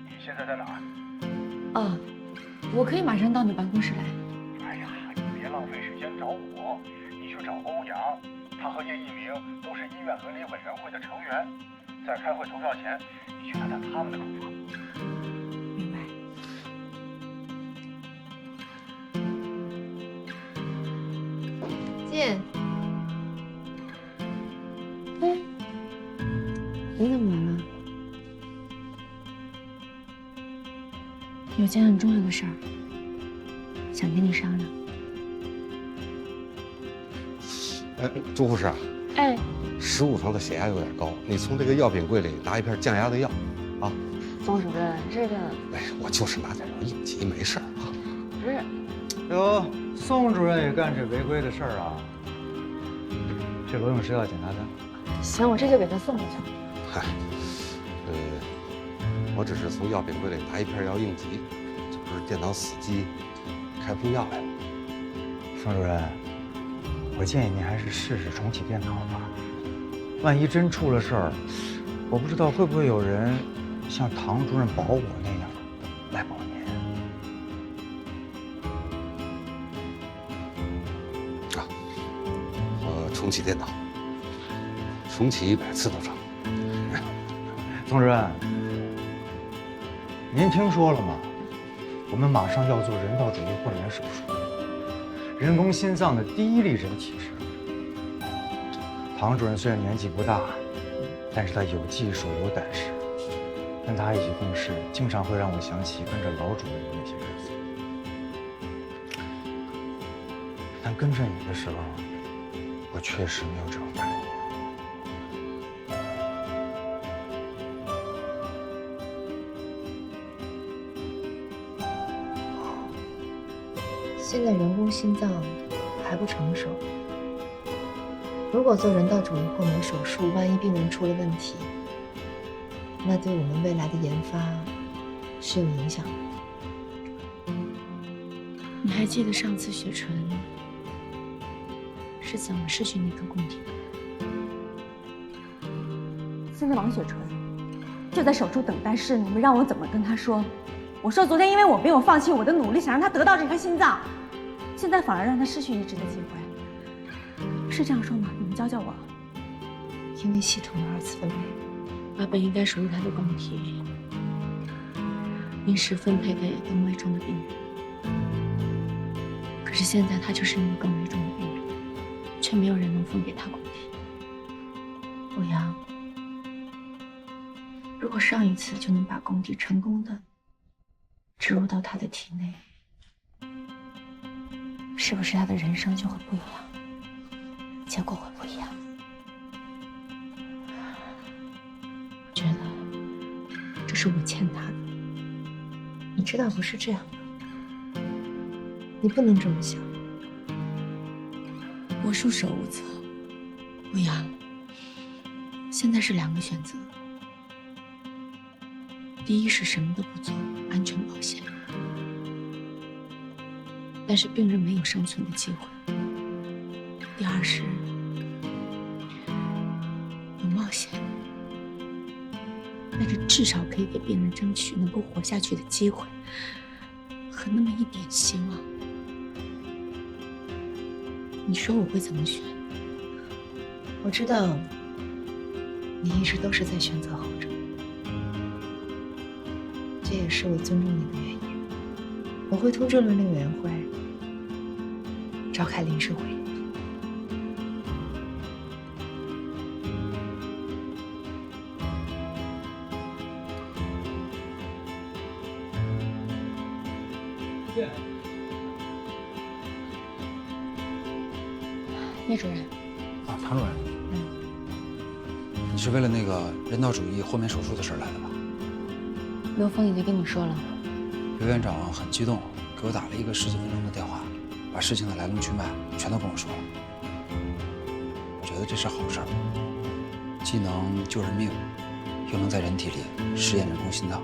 Speaker 9: 你现在在哪儿？
Speaker 1: 哦，我可以马上到你办公室来。
Speaker 9: 哎呀，你别浪费时间找我，你去找欧阳，他和叶一鸣都是医院伦理委员会的成员，在开会投票前，你去探探他们的看法。
Speaker 1: 明白。
Speaker 12: 进。
Speaker 1: 哎，你怎么来了？有件很重要的事儿，想跟你商量。
Speaker 22: 朱护士啊，
Speaker 1: 哎
Speaker 22: ，15床的血压有点高，你从这个药品柜里拿一片降压的药，啊。
Speaker 1: 宋主任，这个
Speaker 22: 哎，我就是拿点应急，没事儿啊。
Speaker 1: 不是。
Speaker 8: 哟，宋主任也干这违规的事儿啊？这罗永是要检查的。
Speaker 1: 行，我这就给他送过去。
Speaker 22: 嗨，我只是从药品柜里拿一片药应急，这不是电脑死机，开封药来了。
Speaker 8: 宋主任，我建议您还是试试重启电脑吧。万一真出了事儿，我不知道会不会有人像唐主任保我那样来保您。
Speaker 22: 啊，重启电脑，重启100次都成。
Speaker 8: 宋主任，您听说了吗？我们马上要做人道主义豁免手术，人工心脏的第一例人体植入。唐主任虽然年纪不大，但是他有技术有胆识，跟他一起共事，经常会让我想起跟着老主任的那些日子。但跟着你的时候，我确实没有这种感觉。
Speaker 12: 现在人工心脏还不成熟，如果做人道主义豁免手术，万一病人出了问题，那对我们未来的研发是有影响的。
Speaker 1: 你还记得上次雪纯是怎么失去那颗供体的？现在王雪纯就在手术等待室，你们让我怎么跟她说？我说昨天因为我没有放弃我的努力，想让她得到这颗心脏，现在反而让她失去移植的机会，是这样说吗？你们教教我。
Speaker 12: 因为系统的2次分配，
Speaker 1: 把本应该属于她的供体临时分配给更危重的病人，可是现在她就是那个更危重的病人，却没有人能分给她供体。欧阳，如果上一次就能把供体成功的植入到他的体内，是不是他的人生就会不一样，结果会不一样？
Speaker 2: 是我欠他的。
Speaker 12: 你知道不是这样的，你不能这么想。
Speaker 2: 我束手无策，欧阳，现在是2个选择。第一是什么都不做，安全保险，但是病人没有生存的机会。第二是有冒险，但是至少可以给病人争取能够活下去的机会和那么一点希望。你说我会怎么选？
Speaker 12: 我知道你一直都是在选择后者，这也是我尊重你的原因。我会通知伦理委员会召开临时会议。
Speaker 2: 叶主任，
Speaker 8: 啊，唐主任，你是为了那个人道主义豁免手术的事来的吧？
Speaker 2: 刘峰已经跟你说了。
Speaker 8: 刘院长很激动，给我打了一个10几分钟的电话，把事情的来龙去脉全都跟我说了。我觉得这是好事儿，既能救人命，又能在人体里试验人工心脏。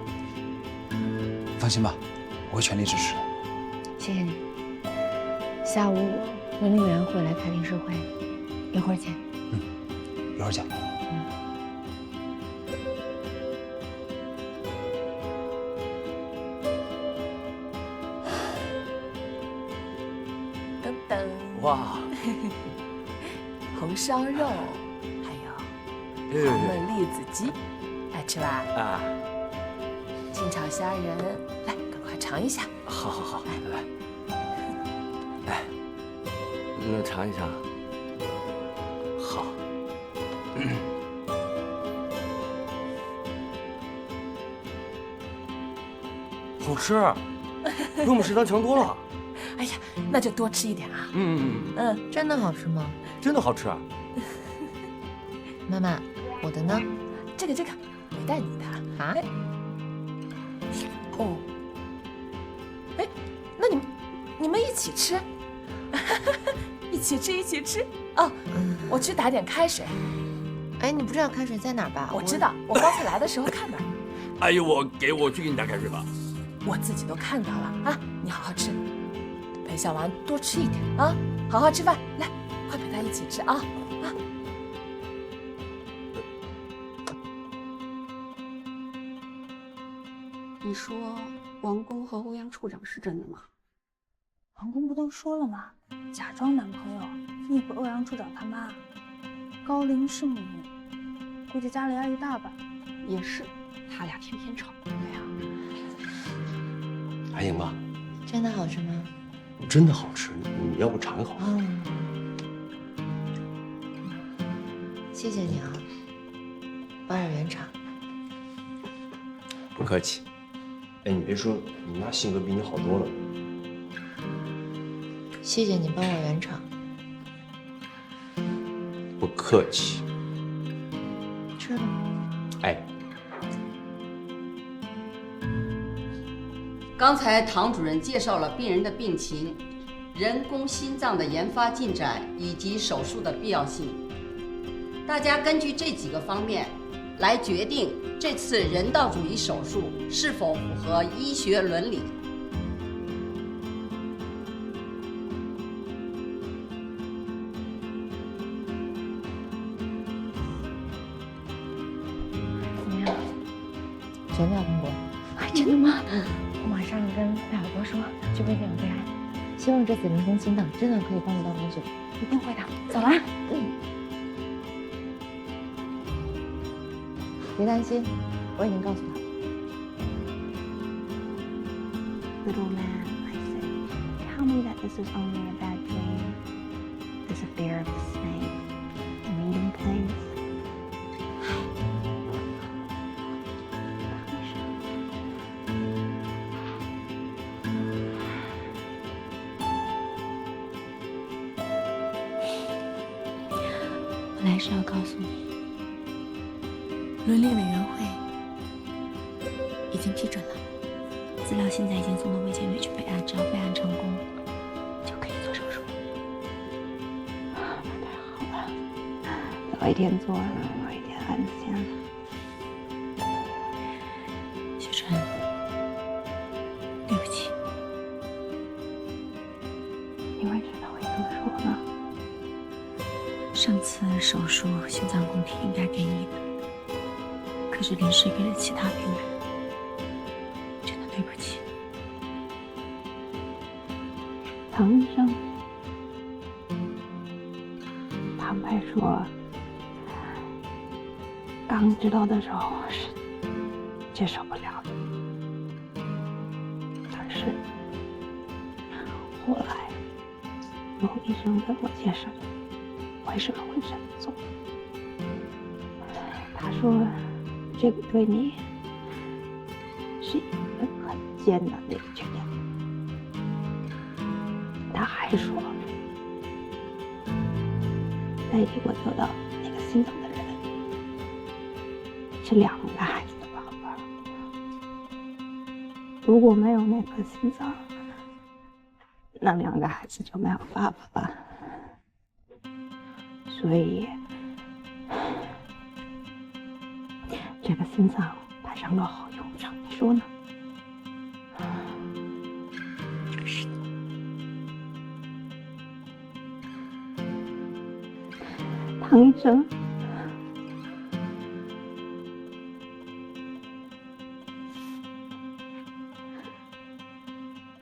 Speaker 8: 放心吧，我会全力支持的。
Speaker 2: 谢谢你。下午伦理委员会来开临时会，一会儿见。
Speaker 8: 一会儿见。
Speaker 16: 等等，
Speaker 11: 哇，
Speaker 16: 红烧肉，还有黄焖栗子鸡，爱吃吧？
Speaker 11: 啊，
Speaker 16: 清炒虾仁，来，赶快尝一下。
Speaker 11: 好好好，来，来，那尝一尝。好。好吃，比我们食堂强多了。
Speaker 16: 哎呀，那就多吃一点啊。
Speaker 12: 真的好吃吗？
Speaker 11: 真的好吃。
Speaker 12: 妈妈，我的呢？
Speaker 16: 这个没带你的
Speaker 12: 啊？
Speaker 16: 哦，哎，那你们一起吃，一起吃哦。我去打点开水。
Speaker 12: 哎，你不知道开水在哪儿吧？
Speaker 16: 我知道，我刚才来的时候看到。
Speaker 6: 阿姨，我去给你打开水吧。
Speaker 16: 我自己都看到了啊！你好好吃，陪小王多吃一点啊！好好吃饭，来，快陪他一起吃啊！啊！
Speaker 7: 你说王工和欧阳处长是真的吗？
Speaker 13: 王工不都说了吗？假装男朋友，密不欧阳处长他妈，高龄剩女，估计家里压力大吧。
Speaker 7: 也是，他俩天天吵。对呀。
Speaker 11: 还行吧？
Speaker 12: 真的好吃吗？
Speaker 11: 真的好吃，你要不尝一口？
Speaker 12: 谢谢你啊，帮我圆场。
Speaker 11: 不客气。哎，你别说，你妈性格比你好多了。
Speaker 12: 谢谢你帮我圆场。
Speaker 11: 不客气。
Speaker 12: 吃了。
Speaker 11: 哎。
Speaker 23: 刚才唐主任介绍了病人的病情、人工心脏的研发进展以及手术的必要性。大家根据这几个方面来决定这次人道主义手术是否符合医学伦理。
Speaker 2: 怎么样？
Speaker 12: 全票通过。
Speaker 2: 哎，真的吗？我马上跟戴小波说，去备点备案。希望这次人工心脏真的可以帮得到王总，一定会的。走了。别担心，我已经告诉他。
Speaker 13: Little man, I say, tell me that this is only a bad dream. This affair of the snake, the meeting place.
Speaker 2: 我来是要告诉你，
Speaker 16: 伦理委员会
Speaker 13: 经批准了，资料现在已经送到卫健委去备案，只要备案成功，就可以做手术。那太好了，早一点做，晚一点安心了。雪川，对不起。你为什么会这么说呢？上次手术心脏供体应该给你的，可是临时给了其他病人，真的对不起。唐医生，坦白说，刚知道的时候我是接受不了的，但是后来有医生跟我介绍为什么会这么做。他说这个对你是一个很艰难的一个决定。他还说代替我得到那个心脏的人是2个孩子的爸爸，如果没有那颗心脏，那2个孩子就没有爸爸了。所以这个心脏派上了好用场，你说呢？是的。唐医生，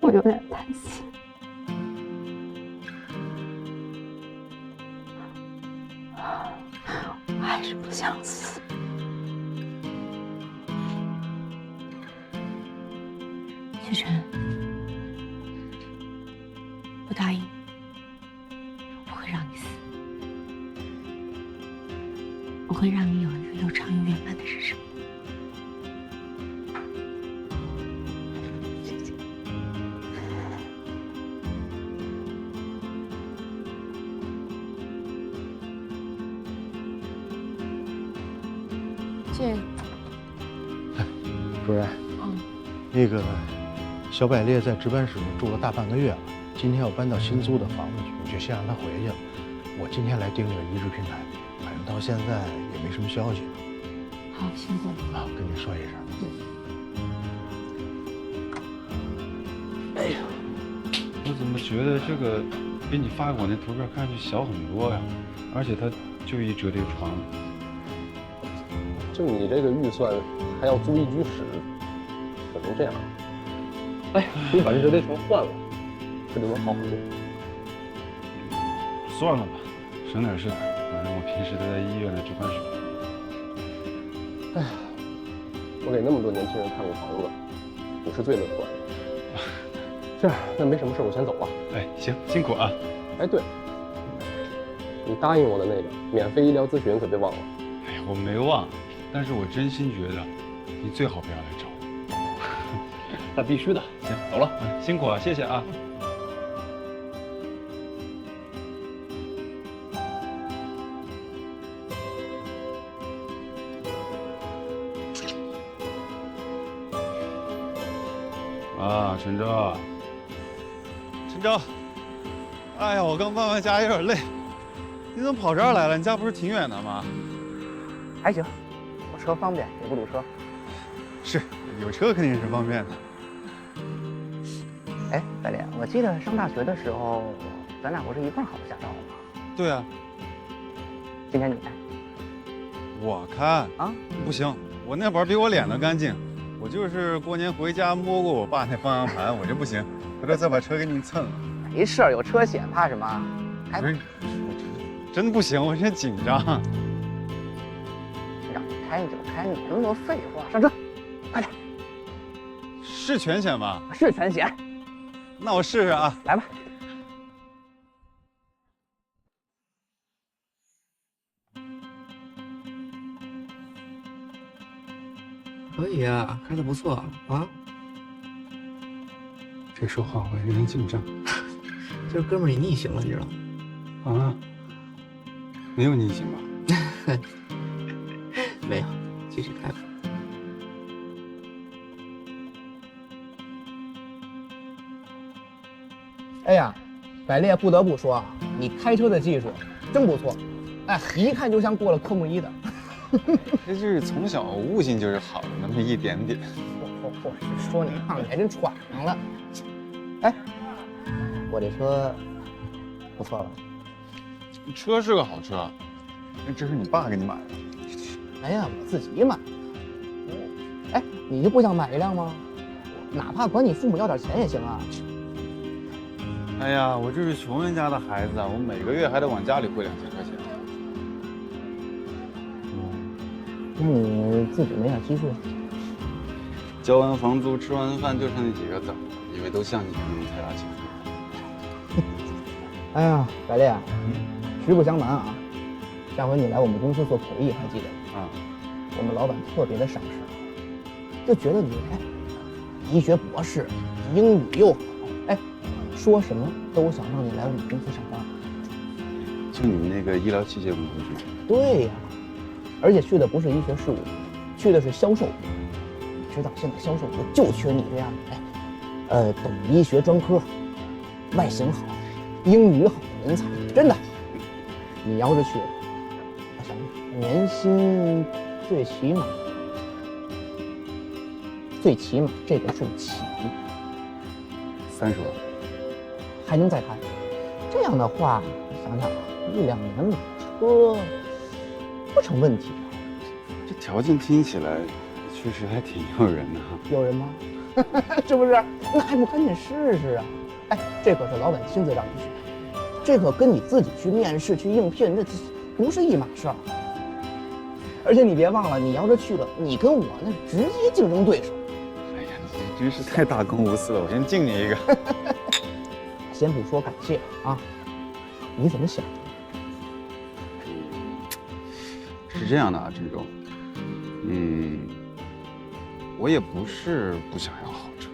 Speaker 13: 我有点担心。我还是不想死。雪晨，我答应，我不会让你死，我会让你有一个又长又圆满的人生。
Speaker 16: 这个，
Speaker 9: 主任，那个小百列在值班室住了大半个月了，今天要搬到新租的房子去，我就先让他回去了。我今天来盯这个移植平台，反正到现在也没什么消息。
Speaker 1: 好，辛苦了。
Speaker 9: 好，跟你说一声。
Speaker 21: 哎呀，我怎么觉得这个比你发给我那图片看上去小很多呀？而且它就一折叠床。
Speaker 3: 就你这个预算，还要租一居室，可能这样。哎，你把这折叠床换了，这就能好很多。
Speaker 21: 算了吧，省点事儿，反正我平时都在医院的值班室。
Speaker 3: 哎呀，我给那么多年轻人看过房子，你是最乐观的。这样，那没什么事，我先走了。
Speaker 21: 哎，行，辛苦啊。
Speaker 3: 哎，对，你答应我的那个免费医疗咨询可别忘了。
Speaker 21: 哎呀，我没忘。但是我真心觉得，你最好不要来找我。
Speaker 3: 那必须的。
Speaker 21: 行，走了，辛苦啊，谢谢啊。啊，陈舟，
Speaker 4: 陈舟，哎呀，我刚搬完家有点累，你怎么跑这儿来了？你家不是挺远的吗？
Speaker 14: 还行。车方便，也不堵车。
Speaker 4: 是，有车肯定是方便的。
Speaker 14: 哎，白脸，我记得上大学的时候，咱俩不是一块儿考的驾照吗？
Speaker 4: 对啊。
Speaker 14: 今天你开？
Speaker 4: 我开啊？不行，我那会儿比我脸都干净。我就是过年回家摸过我爸那方向盘，我就不行，回头再把车给你蹭了。
Speaker 14: 没事，有车险，怕什么？开吧。
Speaker 4: 真不行，我现在紧张。
Speaker 14: 开你就开，你那么多废话，上车，快点！
Speaker 4: 是全险吧？
Speaker 14: 是全险。
Speaker 4: 那我试试啊，
Speaker 14: 来吧。
Speaker 21: 可以啊，开的不错啊。
Speaker 4: 这说话我有点紧张。
Speaker 21: 这哥们儿你逆行了，你知道吗？
Speaker 4: 啊？没有逆行吧？
Speaker 21: 没有，继续开吧。
Speaker 14: 哎呀，百烈不得不说啊，你开车的技术真不错，哎，一看就像过了科目1的。
Speaker 4: 这就是从小悟性就是好的那么一点点。
Speaker 14: 嚯，说你胖，你还真闯上了。哎，我这车不错吧？
Speaker 4: 车是个好车，这是你爸给你买的。
Speaker 14: 哎呀，我自己买的。哎，你就不想买一辆吗？哪怕管你父母要点钱也行啊。
Speaker 4: 哎呀，我这是穷人家的孩子啊，我每个月还得往家里汇2000块钱。
Speaker 14: 那你自己没点积蓄？
Speaker 4: 交完房租，吃完饭就剩那几个字，以为都像你那么财大气粗。
Speaker 14: 哎呀，百烈，实不相瞒啊，上回你来我们公司做口译，还记得吗？我们老板特别的赏识，就觉得你医学博士，英语又好，哎，说什么都想让你来我们公司上班。
Speaker 4: 就你们那个医疗器械公司是吗？
Speaker 14: 对呀，而且去的不是医学事务，去的是销售部。你知道现在销售部就缺你这样的，懂医学专科，外形好，英语好的人才，真的。你要是去了，我想想，年薪最起码这个数起
Speaker 4: 30万，
Speaker 14: 还能再谈。这样的话，想想1-2年买车不成问题。
Speaker 4: 这条件听起来确实还挺诱人的哈。
Speaker 14: 诱人吗？是不是？那还不赶紧试试啊？哎，这可是老板亲自让你去，这可跟你自己去面试去应聘，那不是一码事儿。而且你别忘了，你要是去了，你跟我那直接竞争对手。
Speaker 4: 哎呀，你真是太大公无私了，我先敬你一个。
Speaker 14: 先不说感谢啊，你怎么想的？
Speaker 4: 是这样的啊，郑总，我也不是不想要好车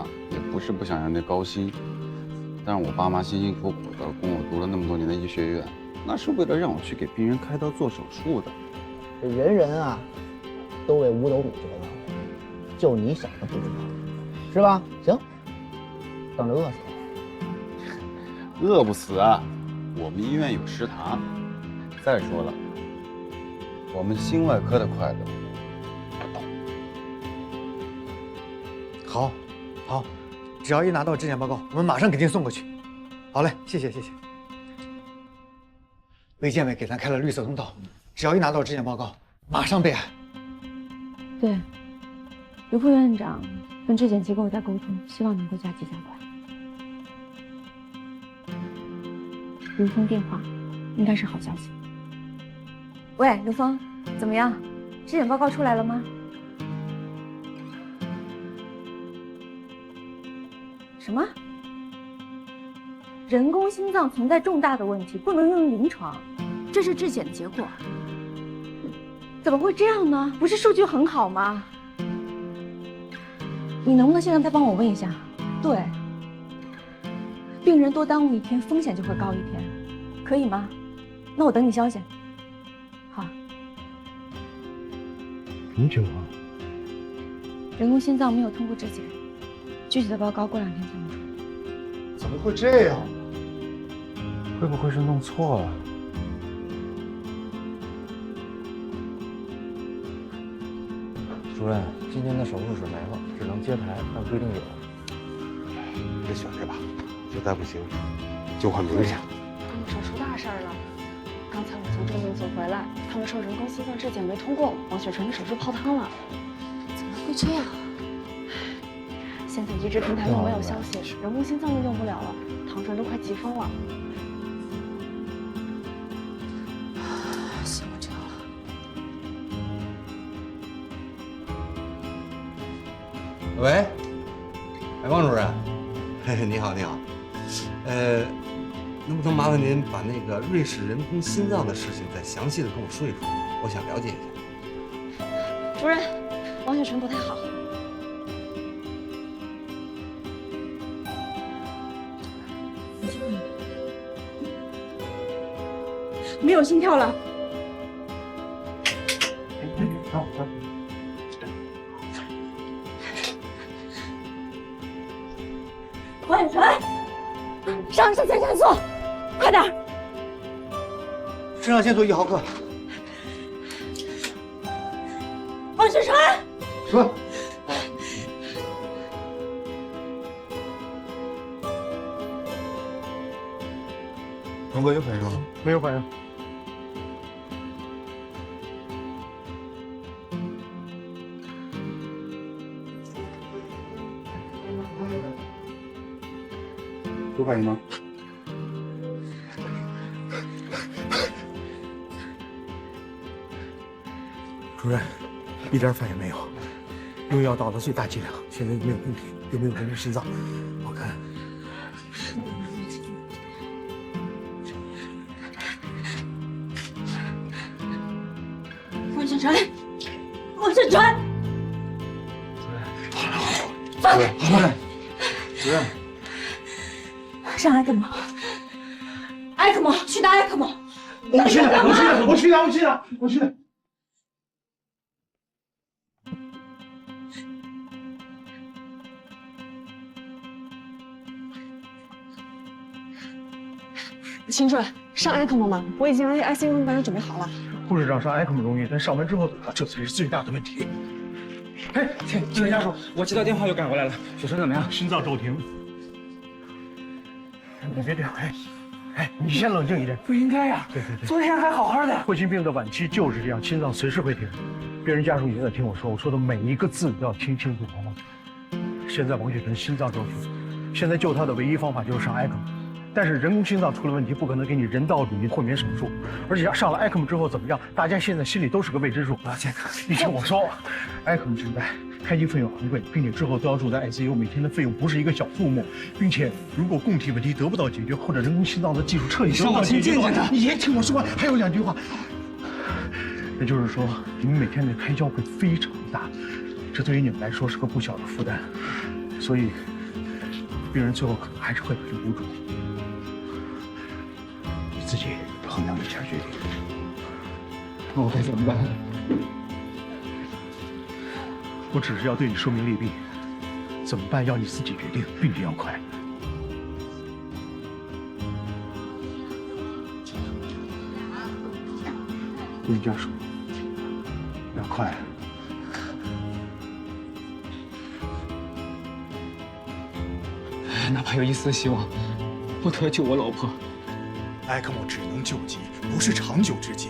Speaker 4: 啊，也不是不想要那高薪，但是我爸妈辛辛苦苦的供我读了那么多年的医学院，那是为了让我去给病人开刀做手术的。
Speaker 14: 人人啊，都为五斗米折腰，就你想的不知道，是吧？行，等着饿死吧。
Speaker 4: 饿不死啊，我们医院有食堂。再说了，我们心外科的快乐不到。
Speaker 8: 好，好，只要一拿到质检报告，我们马上给您送过去。好嘞，谢谢谢谢。卫健委给咱开了绿色通道，只要一拿到质检报告，马上备案。
Speaker 1: 对，刘副院长跟质检机构在沟通，希望能够加急加快。刘峰电话，应该是好消息。喂，刘峰，怎么样？质检报告出来了吗？什么？人工心脏存在重大的问题，不能用于临床，这是质检的结果。怎么会这样呢？不是数据很好吗？你能不能现在再帮我问一下？对，病人多耽误1天，风险就会高1天，可以吗？那我等你消息。好。
Speaker 9: 什么情况？
Speaker 1: 人工心脏没有通过质检，具体的报告过2天才能出。
Speaker 8: 怎么会这样？
Speaker 21: 会不会是弄错了？
Speaker 15: 主任，今天的手术室没了，只能接台，但不一定有。
Speaker 22: 别选这吧，实在不行就换明天。
Speaker 7: 手术大事了。刚才我从重病组回来，他们说人工心脏质检没通过，王雪纯的手术泡汤了。怎么会这样？现在移植平台又没有消息，人工心脏又用不了了，唐主任都快急疯了。
Speaker 12: 先不这样了。
Speaker 22: 喂，哎，王主任，嘿嘿，你好，你好，能不能麻烦您把那个瑞士人工心脏的事情再详细的跟我说一说？我想了解一下。
Speaker 7: 主任，王雪纯不太好。
Speaker 1: 没有心跳了。王雪纯，上肾上腺素，快点！
Speaker 8: 肾上腺素1毫克。
Speaker 1: 王雪川，
Speaker 8: 说。
Speaker 9: 龙哥有反应吗？没有反应。
Speaker 21: 有反应吗？
Speaker 9: 主任，一点反应没有，用药到了最大剂量，现在有没有问题？有没有人工心脏？我看。
Speaker 1: 王雪川，王雪川，
Speaker 8: 主任，
Speaker 1: 上埃克莫，埃克莫，去拿埃克莫。
Speaker 9: 我去的。
Speaker 7: 秦主任，上埃克莫吗？我已经ICU用班准备好了。
Speaker 9: 护士长上埃克莫容易，但上完之后怎么了？这才是最大的问题。
Speaker 19: 哎，这位家属，我接到电话就赶过来了。雪川怎么样？
Speaker 9: 心脏骤停。你别这样，你先冷静一点。
Speaker 19: 不应该呀。
Speaker 9: 对。
Speaker 19: 昨天还好好的。
Speaker 9: 霍心病的晚期就是这样，心脏随时会停。病人家属已经在听我说的每一个字都要听清楚，好吗？现在王雪晨心脏骤停，现在救他的唯一方法就是上埃克莫。但是人工心脏出了问题，不可能给你人道主义豁免手术，而且上了埃克莫之后怎么样？大家现在心里都是个未知数。你听我说，埃克莫现在开机费用昂贵，并且之后都要住在 ICU， 每天的费用不是一个小数目，并且如果供体问题得不到解决，或者人工心脏的技术彻底得不到解决的话，你先听我说完，还有2句话。也就是说，你们每天的开销会非常大，这对于你们来说是个不小的负担，所以病人最后可能还是会被无主。自己衡量一下决定。那我该怎么办？我只是要对你说明利弊，怎么办要你自己决定，并且要快。对你家属要快。
Speaker 19: 哪怕有一丝希望，我都要救我老婆。
Speaker 10: 埃克莫只能救急，不是长久之计。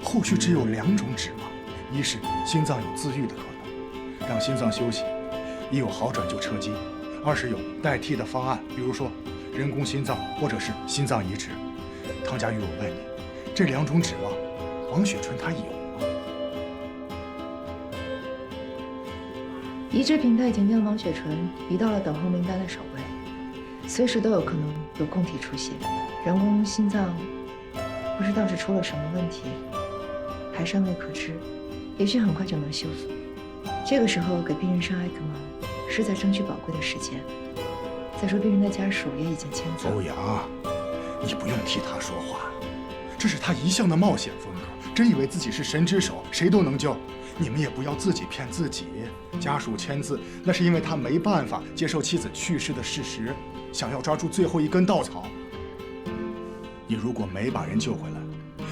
Speaker 10: 后续只有2种指望：一是心脏有自愈的可能，让心脏休息，一有好转就车机；二是有代替的方案，比如说人工心脏或者是心脏移植。汤佳玉，我问你，这2种指望，王雪纯她有吗？
Speaker 12: 移植平台已经将王雪纯移到了等候名单的首位，随时都有可能有供体出现。人工心脏不知道是出了什么问题，还尚未可知，也许很快就能修复。这个时候给病人上埃克莫，是在争取宝贵的时间。再说病人的家属也已经签字。
Speaker 10: 欧阳，你不用替他说话，这是他一向的冒险风格。真以为自己是神之手，谁都能救？你们也不要自己骗自己。家属签字，那是因为他没办法接受妻子去世的事实，想要抓住最后一根稻草。你如果没把人救回来，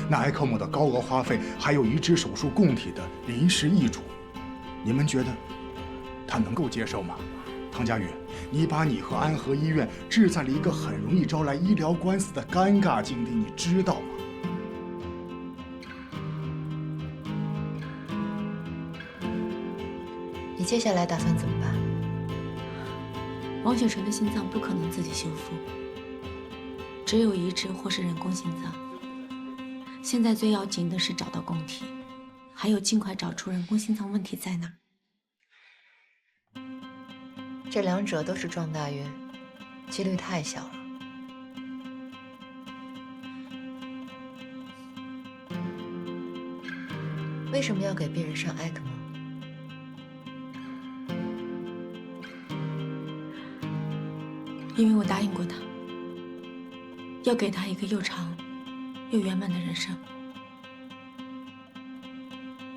Speaker 10: 那埃克莫的高额花费，还有移植手术供体的临时易主，你们觉得他能够接受吗？汤佳玉，你把你和安和医院置在了一个很容易招来医疗官司的尴尬境地，你知道吗？
Speaker 12: 你接下来打算怎么办？
Speaker 17: 王雪纯的心脏不可能自己修复，只有移植或是人工心脏。现在最要紧的是找到供体，还有尽快找出人工心脏问题在哪。
Speaker 12: 这2者都是撞大运，几率太小了。为什么要给病人上埃克莫？
Speaker 17: 因为我答应过他，要给他一个又长又圆满的人生。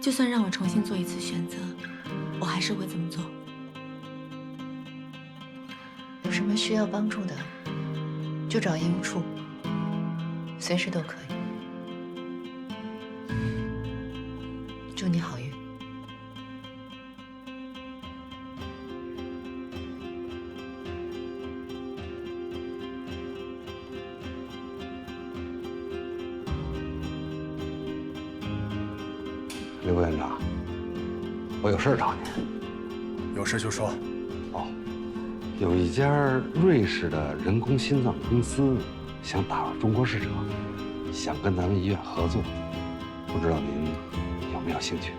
Speaker 17: 就算让我重新做一次选择，我还是会这么做。
Speaker 12: 有什么需要帮助的，就找医务处，随时都可以。祝你好运。
Speaker 22: 刘院长，我有事找您。
Speaker 10: 有事就说。
Speaker 22: 哦，有一家瑞士的人工心脏公司想打入中国市场，想跟咱们医院合作，不知道您有没有兴趣？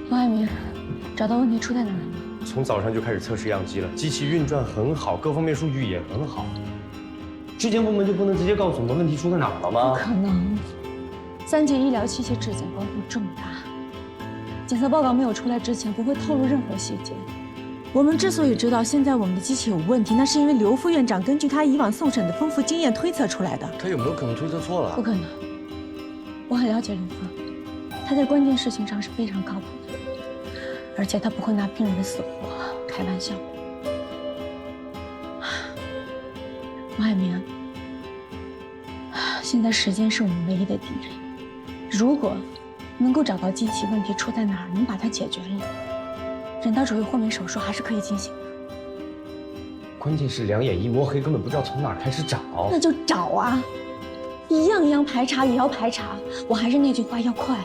Speaker 1: 王海明，找到问题出在哪儿了？
Speaker 5: 从早上就开始测试样机了，机器运转很好，各方面数据也很好。质检部门就不能直接告诉我们问题出在哪儿了吗？
Speaker 1: 不可能，3级医疗器械质检关乎重大，检测报告没有出来之前不会透露任何细节。我们之所以知道现在我们的机器有问题，那是因为刘副院长根据他以往送审的丰富经验推测出来的。
Speaker 5: 他有没有可能推测错了？
Speaker 1: 不可能，我很了解刘副，他在关键事情上是非常靠谱的，而且他不会拿病人的死活开玩笑。王海明，现在时间是我们唯一的敌人。如果能够找到机器问题出在哪儿，能把它解决了，人道主义豁免手术还是可以进行的。
Speaker 5: 关键是两眼一摸黑，根本不知道从哪儿开始找。
Speaker 1: 那就找啊，一样一样排查也要排查。我还是那句话，要快。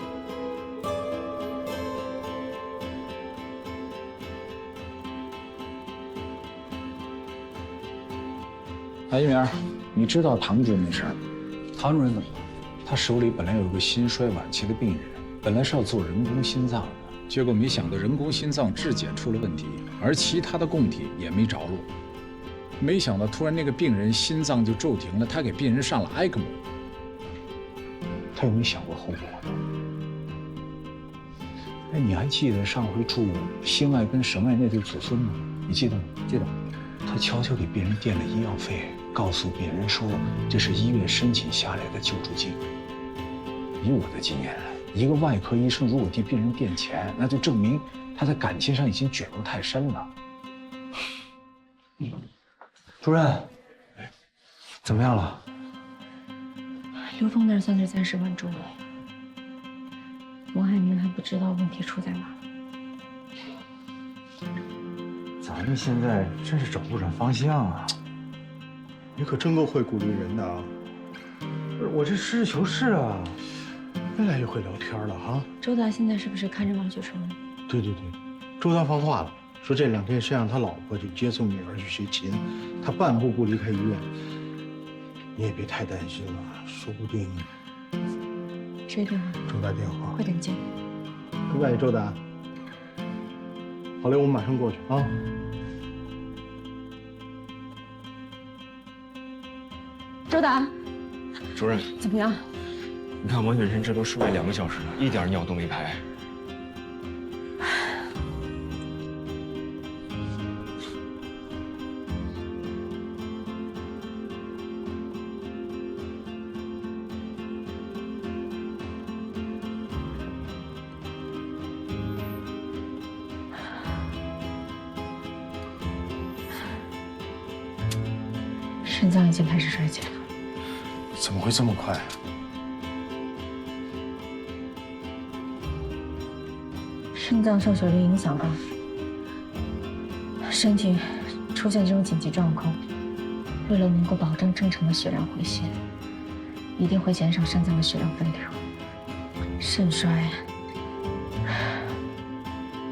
Speaker 18: 哎，一鸣，你知道唐主任的事儿？唐主任怎么了？他手里本来有个心衰晚期的病人，本来是要做人工心脏的，结果没想到人工心脏质检出了问题，而其他的供体也没着落。没想到突然那个病人心脏就骤停了，他给病人上了 ECMO。他有没有想过后果呢？哎，你还记得上回住心外跟神外那对祖孙吗？你记得吗？记得。他悄悄给病人垫了医药费，告诉病人说这是医院申请下来的救助金。以我的经验，一个外科医生如果替病人垫钱，那就证明他在感情上已经卷入太深了。主任，怎么样了？
Speaker 1: 刘峰那儿算是暂时稳住了，王海明还不知道问题出在哪儿。
Speaker 8: 咱们现在真是找不准方向啊！
Speaker 10: 你可真够会鼓励人的啊！
Speaker 8: 不是我这实事求是啊，
Speaker 10: 越来越会聊天了哈。
Speaker 1: 周达现在是不是看着王雪春了？
Speaker 10: 对，周达放话了，说这2天谁让他老婆去接送女儿去学琴，他半步不离开医院。你也别太担心了，说不定。
Speaker 1: 谁电话？
Speaker 10: 周达电话。
Speaker 1: 快点接。
Speaker 10: 喂，周达。好嘞，我们马上过去啊。
Speaker 1: 周达，
Speaker 21: 主任
Speaker 1: 怎么样？
Speaker 21: 你看王雪晨这都输液2个小时了，一点尿都没排。
Speaker 1: 肾脏已经开始衰竭了。
Speaker 10: 怎么会这么快？
Speaker 1: 肾脏受血率影响到身体出现这种紧急状况，为了能够保证正常的血量回血，一定会减少肾脏的血量分流。肾衰，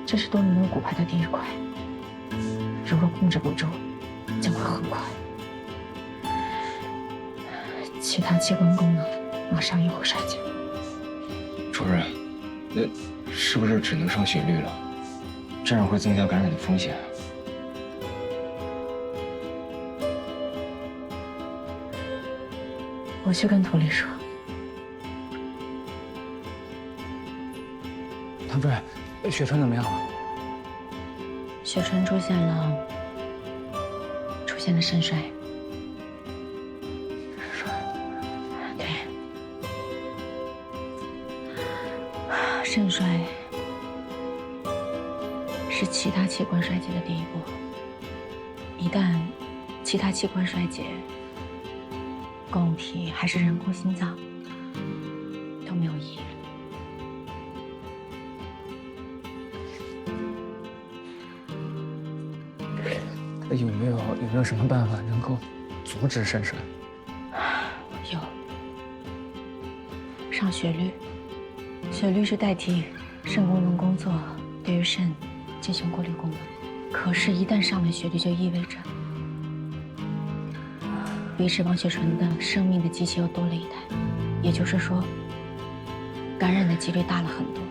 Speaker 1: 这是多米诺骨牌的第一块，如果控制不住，将会很快。其他器官功能马上也会衰减。
Speaker 21: 主任，那是不是只能上血滤了？这样会增加感染的风险。
Speaker 1: 我去跟涂丽说。
Speaker 19: 唐主任，雪春怎么样了？
Speaker 1: 雪春出现了肾衰。肾衰是其他器官衰竭的第一步，一旦其他器官衰竭，供体还是人工心脏都没有意义了。
Speaker 19: 有没有什么办法能够阻止肾衰？
Speaker 1: 有，上血滤。血滤是代替肾功能工作，对于肾进行过滤功能。可是，一旦上了血滤，就意味着维持王雪纯的生命的机器又多了一台，也就是说，感染的几率大了很多。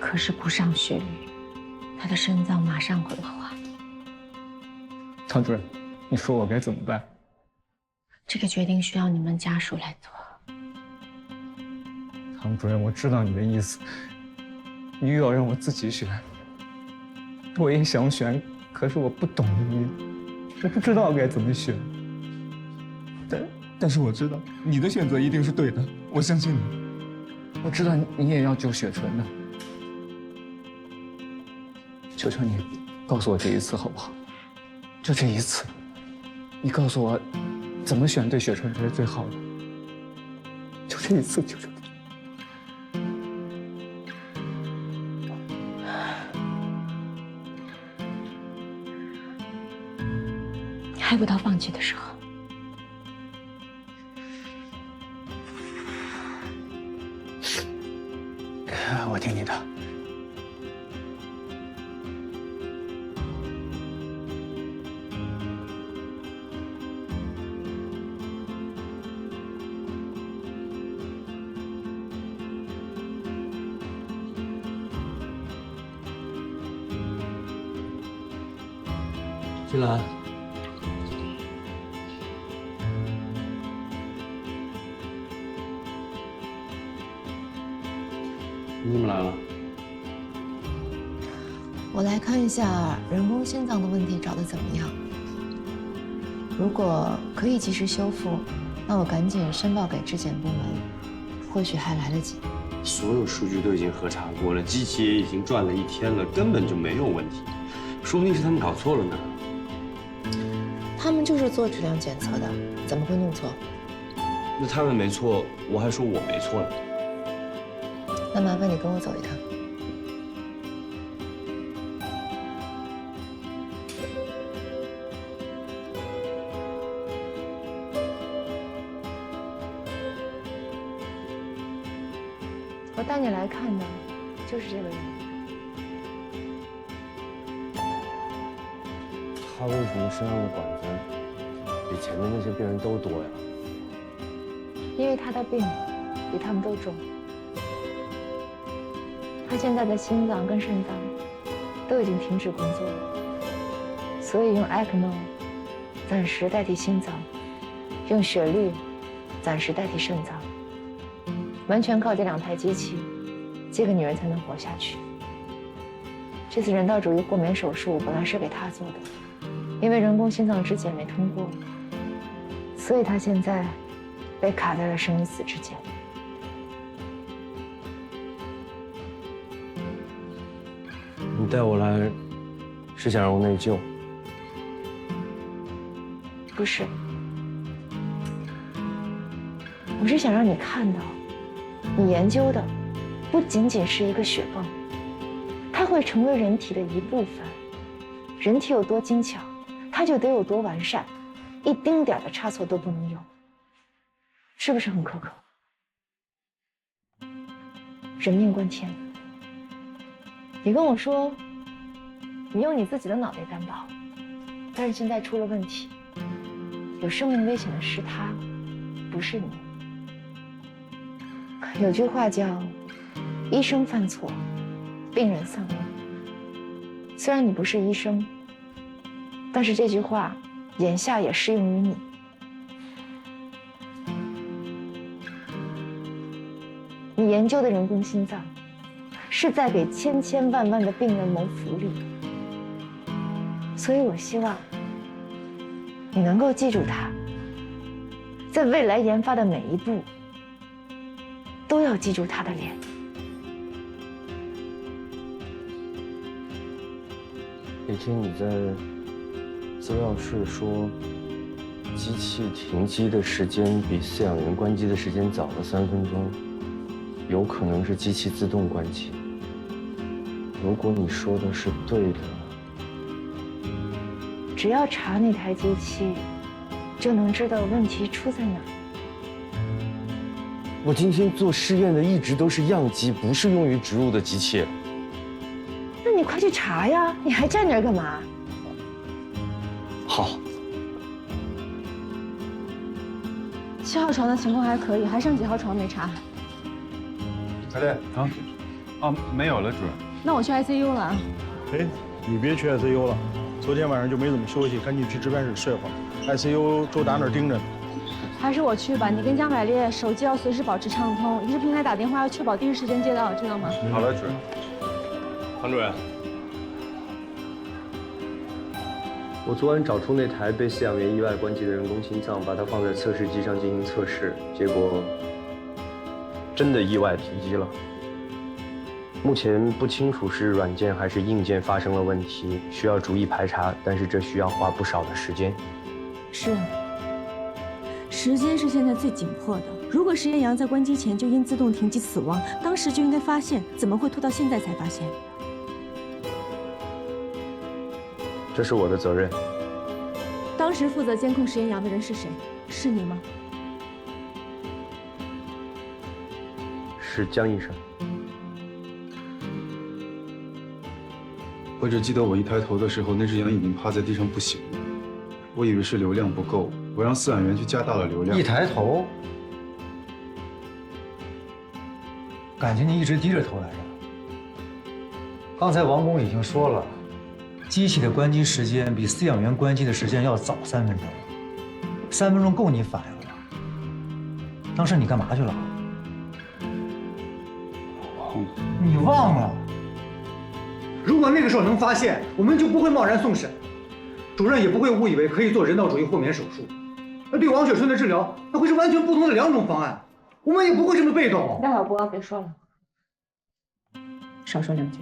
Speaker 1: 可是不上血滤，他的肾脏马上会恶化。
Speaker 19: 唐主任，你说我该怎么办？
Speaker 1: 这个决定需要你们家属来做。
Speaker 19: 唐主任，我知道你的意思，你又要让我自己选，我也想选，可是我不懂医，我不知道该怎么选。但是我知道你的选择一定是对的，我相信你。我知道你也要救雪纯的，求求你，告诉我这一次好不好？就这一次，你告诉我怎么选对雪纯才是最好的。就这一次，求求你。
Speaker 1: 还不到放弃的时候。
Speaker 19: 我听你的。
Speaker 15: 金兰，你怎么来了？
Speaker 12: 我来看一下人工心脏的问题找得怎么样。如果可以及时修复，那我赶紧申报给质检部门，或许还来得及。
Speaker 15: 所有数据都已经核查过了，机器也已经转了1天了，根本就没有问题。说不定是他们搞错了呢。
Speaker 12: 他们就是做质量检测的，怎么会弄错？
Speaker 15: 那他们没错，我还说我没错呢。
Speaker 12: 那麻烦你跟我走一趟。我带你来看的，就是这个人。
Speaker 15: 他为什么身上的管子比前面那些病人都多呀？
Speaker 12: 因为他的病比他们都重。他现在的心脏跟肾脏都已经停止工作了，所以用 ECMO 暂时代替心脏，用血滤暂时代替肾脏，完全靠这2台机器，这个女人才能活下去。这次人道主义豁免手术本来是给她做的，因为人工心脏质检没通过，所以她现在被卡在了生与死之间。
Speaker 15: 你带我来是想让我内疚？
Speaker 12: 不是，我是想让你看到，你研究的不仅仅是一个血泵，它会成为人体的一部分。人体有多精巧，它就得有多完善，一丁点的差错都不能有。是不是很苛刻？人命关天。你跟我说，你用你自己的脑袋担保，但是现在出了问题，有生命危险的是他，不是你。有句话叫“医生犯错，病人丧命”。虽然你不是医生，但是这句话眼下也适用于你。你研究的人工心脏，是在给千千万万的病人谋福利，所以我希望你能够记住它，在未来研发的每一步，都要记住他的脸。
Speaker 15: 那天你在资料室说，机器停机的时间比饲养员关机的时间早了3分钟，有可能是机器自动关机。如果你说的是对的，
Speaker 13: 只要查那台机器，就能知道问题出在哪儿。
Speaker 15: 我今天做试验的一直都是样机，不是用于植入的机器。
Speaker 13: 那你快去查呀！你还站那儿干嘛？
Speaker 15: 好。
Speaker 1: 7号床的情况还可以，还剩几号床没查？
Speaker 21: 彩莲啊，没有了，主任。
Speaker 1: 那我去 ICU 了。
Speaker 9: 哎，你别去 ICU 了，昨天晚上就没怎么休息，赶紧去值班室睡会儿。ICU 周达那儿盯着呢。
Speaker 1: 还是我去吧，你跟江百烈手机要随时保持畅通，一是平台打电话要确保第一时间接到，知道吗？
Speaker 21: 好的，主任。
Speaker 5: 唐主任，
Speaker 15: 我昨晚找出那台被饲养员意外关机的人工心脏，把它放在测试机上进行测试，结果真的意外停机了。目前不清楚是软件还是硬件发生了问题，需要逐一排查，但是这需要花不少的时间。
Speaker 1: 是，时间是现在最紧迫的。如果实验羊在关机前就因自动停机死亡，当时就应该发现，怎么会拖到现在才发现？
Speaker 15: 这是我的责任。
Speaker 1: 当时负责监控实验羊的人是谁？是你吗？
Speaker 15: 是江医生。
Speaker 21: 我只记得我一抬头的时候，那只羊已经趴在地上不醒了。我以为是流量不够，我让饲养员去加大了流量。
Speaker 8: 一抬头，感情你一直低着头来着。刚才王工已经说了。 机器的关机时间比饲养员关机的时间要早3分钟，3分钟够你反应了。当时你干嘛去了？你忘了？如果那个时候能发现，我们就不会贸然送审，主任也不会误以为可以做人道主义豁免手术。那对王雪春的治疗，那会是完全不同的2种方案，我们也不会这么被动。
Speaker 1: 大小波，别说了，少说2句。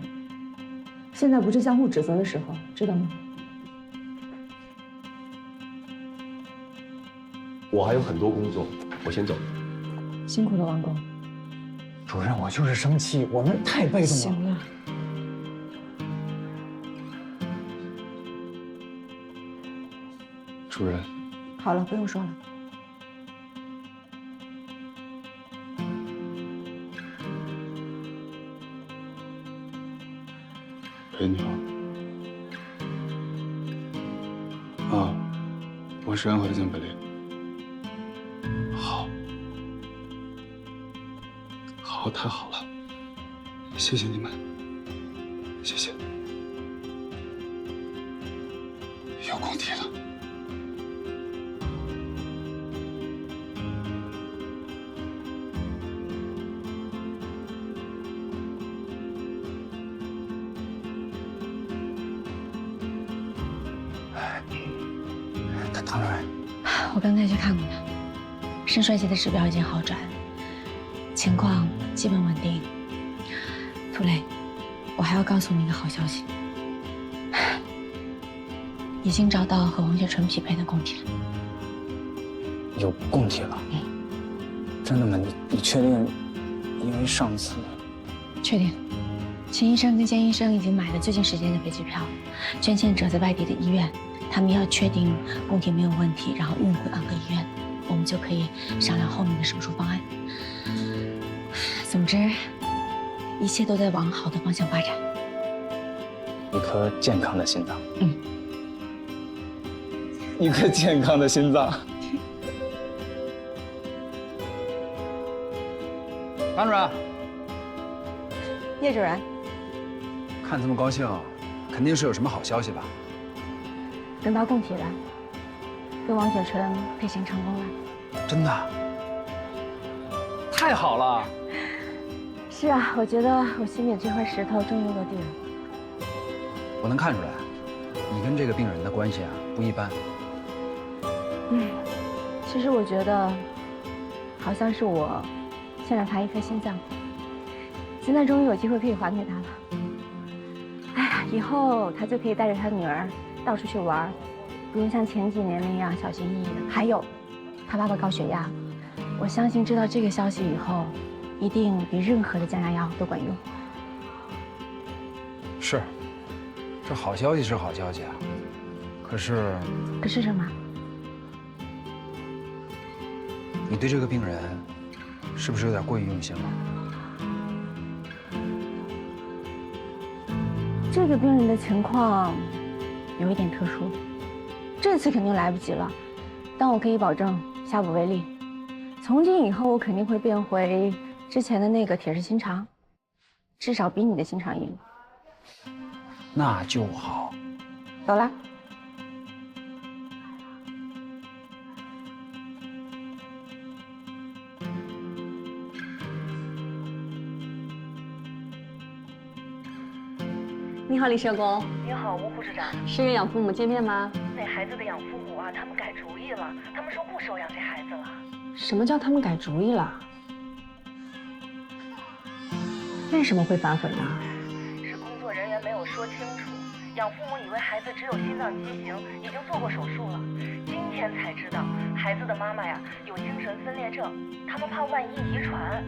Speaker 1: 现在不是相互指责的时候，知道吗？
Speaker 3: 我还有很多工作，我先走。
Speaker 1: 辛苦了，王工。
Speaker 8: 主任，我就是生气，我们太被动了。
Speaker 1: 行了。
Speaker 21: 主任。
Speaker 1: 好了，不用说了。
Speaker 21: 喂，你好。啊，我是安徽的江百烈。好，好，太好了，谢谢你们，谢谢。有工地了。
Speaker 8: 唐主任，
Speaker 1: 我刚才去看过他，肾衰竭的指标已经好转，情况基本稳定。涂磊，我还要告诉你一个好消息，已经找到和王雪春匹配的供体了。
Speaker 18: 有供体了？真的吗？你确定？因为上次……
Speaker 1: 确定。秦医生跟监医生已经买了最近时间的飞机票，捐献者在外地的医院。 他们要确定供体没有问题，然后运回安和医院，我们就可以商量后面的手术方案。总之，一切都在往好的方向发展。
Speaker 18: 一颗健康的心脏。一颗健康的心脏。
Speaker 6: 张主任，
Speaker 1: 叶主任，
Speaker 6: 看这么高兴，肯定是有什么好消息吧？
Speaker 1: 等到供体了，跟王雪春配型成功了。
Speaker 6: 真的？太好了！
Speaker 1: 是啊，我觉得我心里这块石头终于落地了。
Speaker 6: 我能看出来，你跟这个病人的关系啊不一般。
Speaker 1: 其实我觉得，好像是我欠了他一颗心脏。现在终于有机会可以还给他了。哎呀，以后他就可以带着他女儿到处去玩，不用像前几年那样小心翼翼的。还有，他爸爸高血压，我相信知道这个消息以后，一定比任何的降压药都管用。
Speaker 6: 是，这好消息是好消息啊，可是
Speaker 1: 什么？
Speaker 6: 你对这个病人是不是有点过于用心了？
Speaker 1: 这个病人的情况有一点特殊，这次肯定来不及了，但我可以保证下不为例。从今以后，我肯定会变回之前的那个铁石心肠，至少比你的心肠硬。
Speaker 6: 那就好。
Speaker 1: 走啦。
Speaker 11: 你好，李社工。
Speaker 20: 你好，吴护士长。
Speaker 11: 是约养父母见面吗？
Speaker 20: 那孩子的养父母啊，他们改主意了，他们说不收养这孩子了。
Speaker 11: 什么叫他们改主意了？为什么会反悔呢？
Speaker 20: 是工作人员没有说清楚，养父母以为孩子只有心脏畸形，已经做过手术了，今天才知道孩子的妈妈呀有精神分裂症，他们怕万一遗传。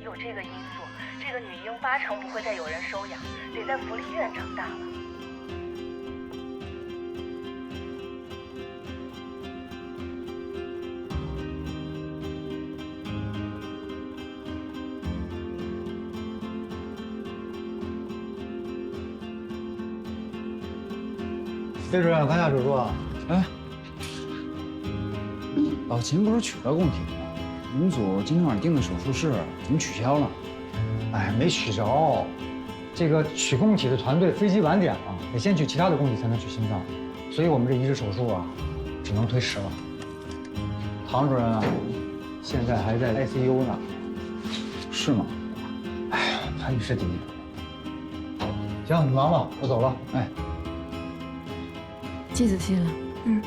Speaker 20: 有这个因素，这个女婴80%不会再有人收养，得在福利院长大了。
Speaker 8: 叶主任，看下手术啊。
Speaker 6: 哎，老秦不是取了供体吗？你们组今天晚上定的手术室怎么取消了？
Speaker 8: 哎，没取消。这个取供体的团队飞机晚点了，得先取其他的供体才能取心脏，所以我们这移植手术啊，只能推迟了。唐主任啊，现在还在 ICU 呢。
Speaker 6: 是吗？
Speaker 8: 哎呀，他也是第一。行，你忙吧，我走了。哎。
Speaker 17: 记仔细了。嗯。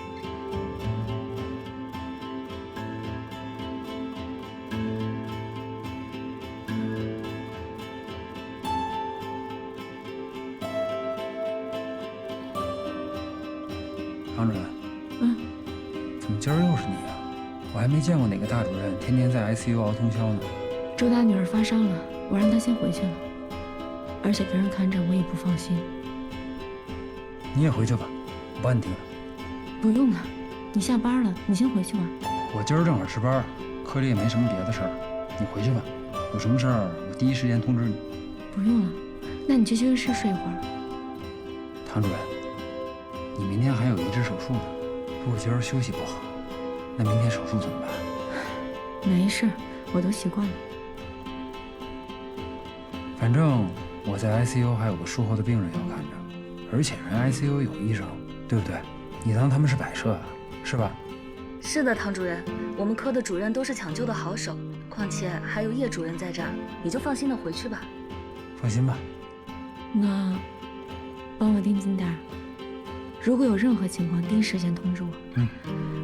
Speaker 6: 唐主任。怎么今儿又是你啊？我还没见过哪个大主任天天在 ICU 熬通宵呢。
Speaker 17: 周大女儿发烧了，我让她先回去了，而且别人看着我也不放心。
Speaker 6: 你也回去吧。我帮你盯着。
Speaker 17: 不用了，你下班了，你先回去吧。
Speaker 6: 我今儿正好值班，科里也没什么别的事儿，你回去吧。有什么事儿我第一时间通知你。
Speaker 17: 不用了，那你去休息室睡一会儿。
Speaker 6: 唐主任，你明天还有移植手术呢，如果今儿休息不好，那明天手术怎么办？
Speaker 17: 没事，我都习惯了。
Speaker 6: 反正我在 ICU 还有个术后的病人要看着。而且人 ICU 有医生，对不对？你当他们是摆设啊，是吧？
Speaker 20: 是的，唐主任，我们科的主任都是抢救的好手，况且还有叶主任在这儿，你就放心的回去吧。
Speaker 6: 放心吧。
Speaker 17: 那帮我盯紧点儿，如果有任何情况，第一时间通知我。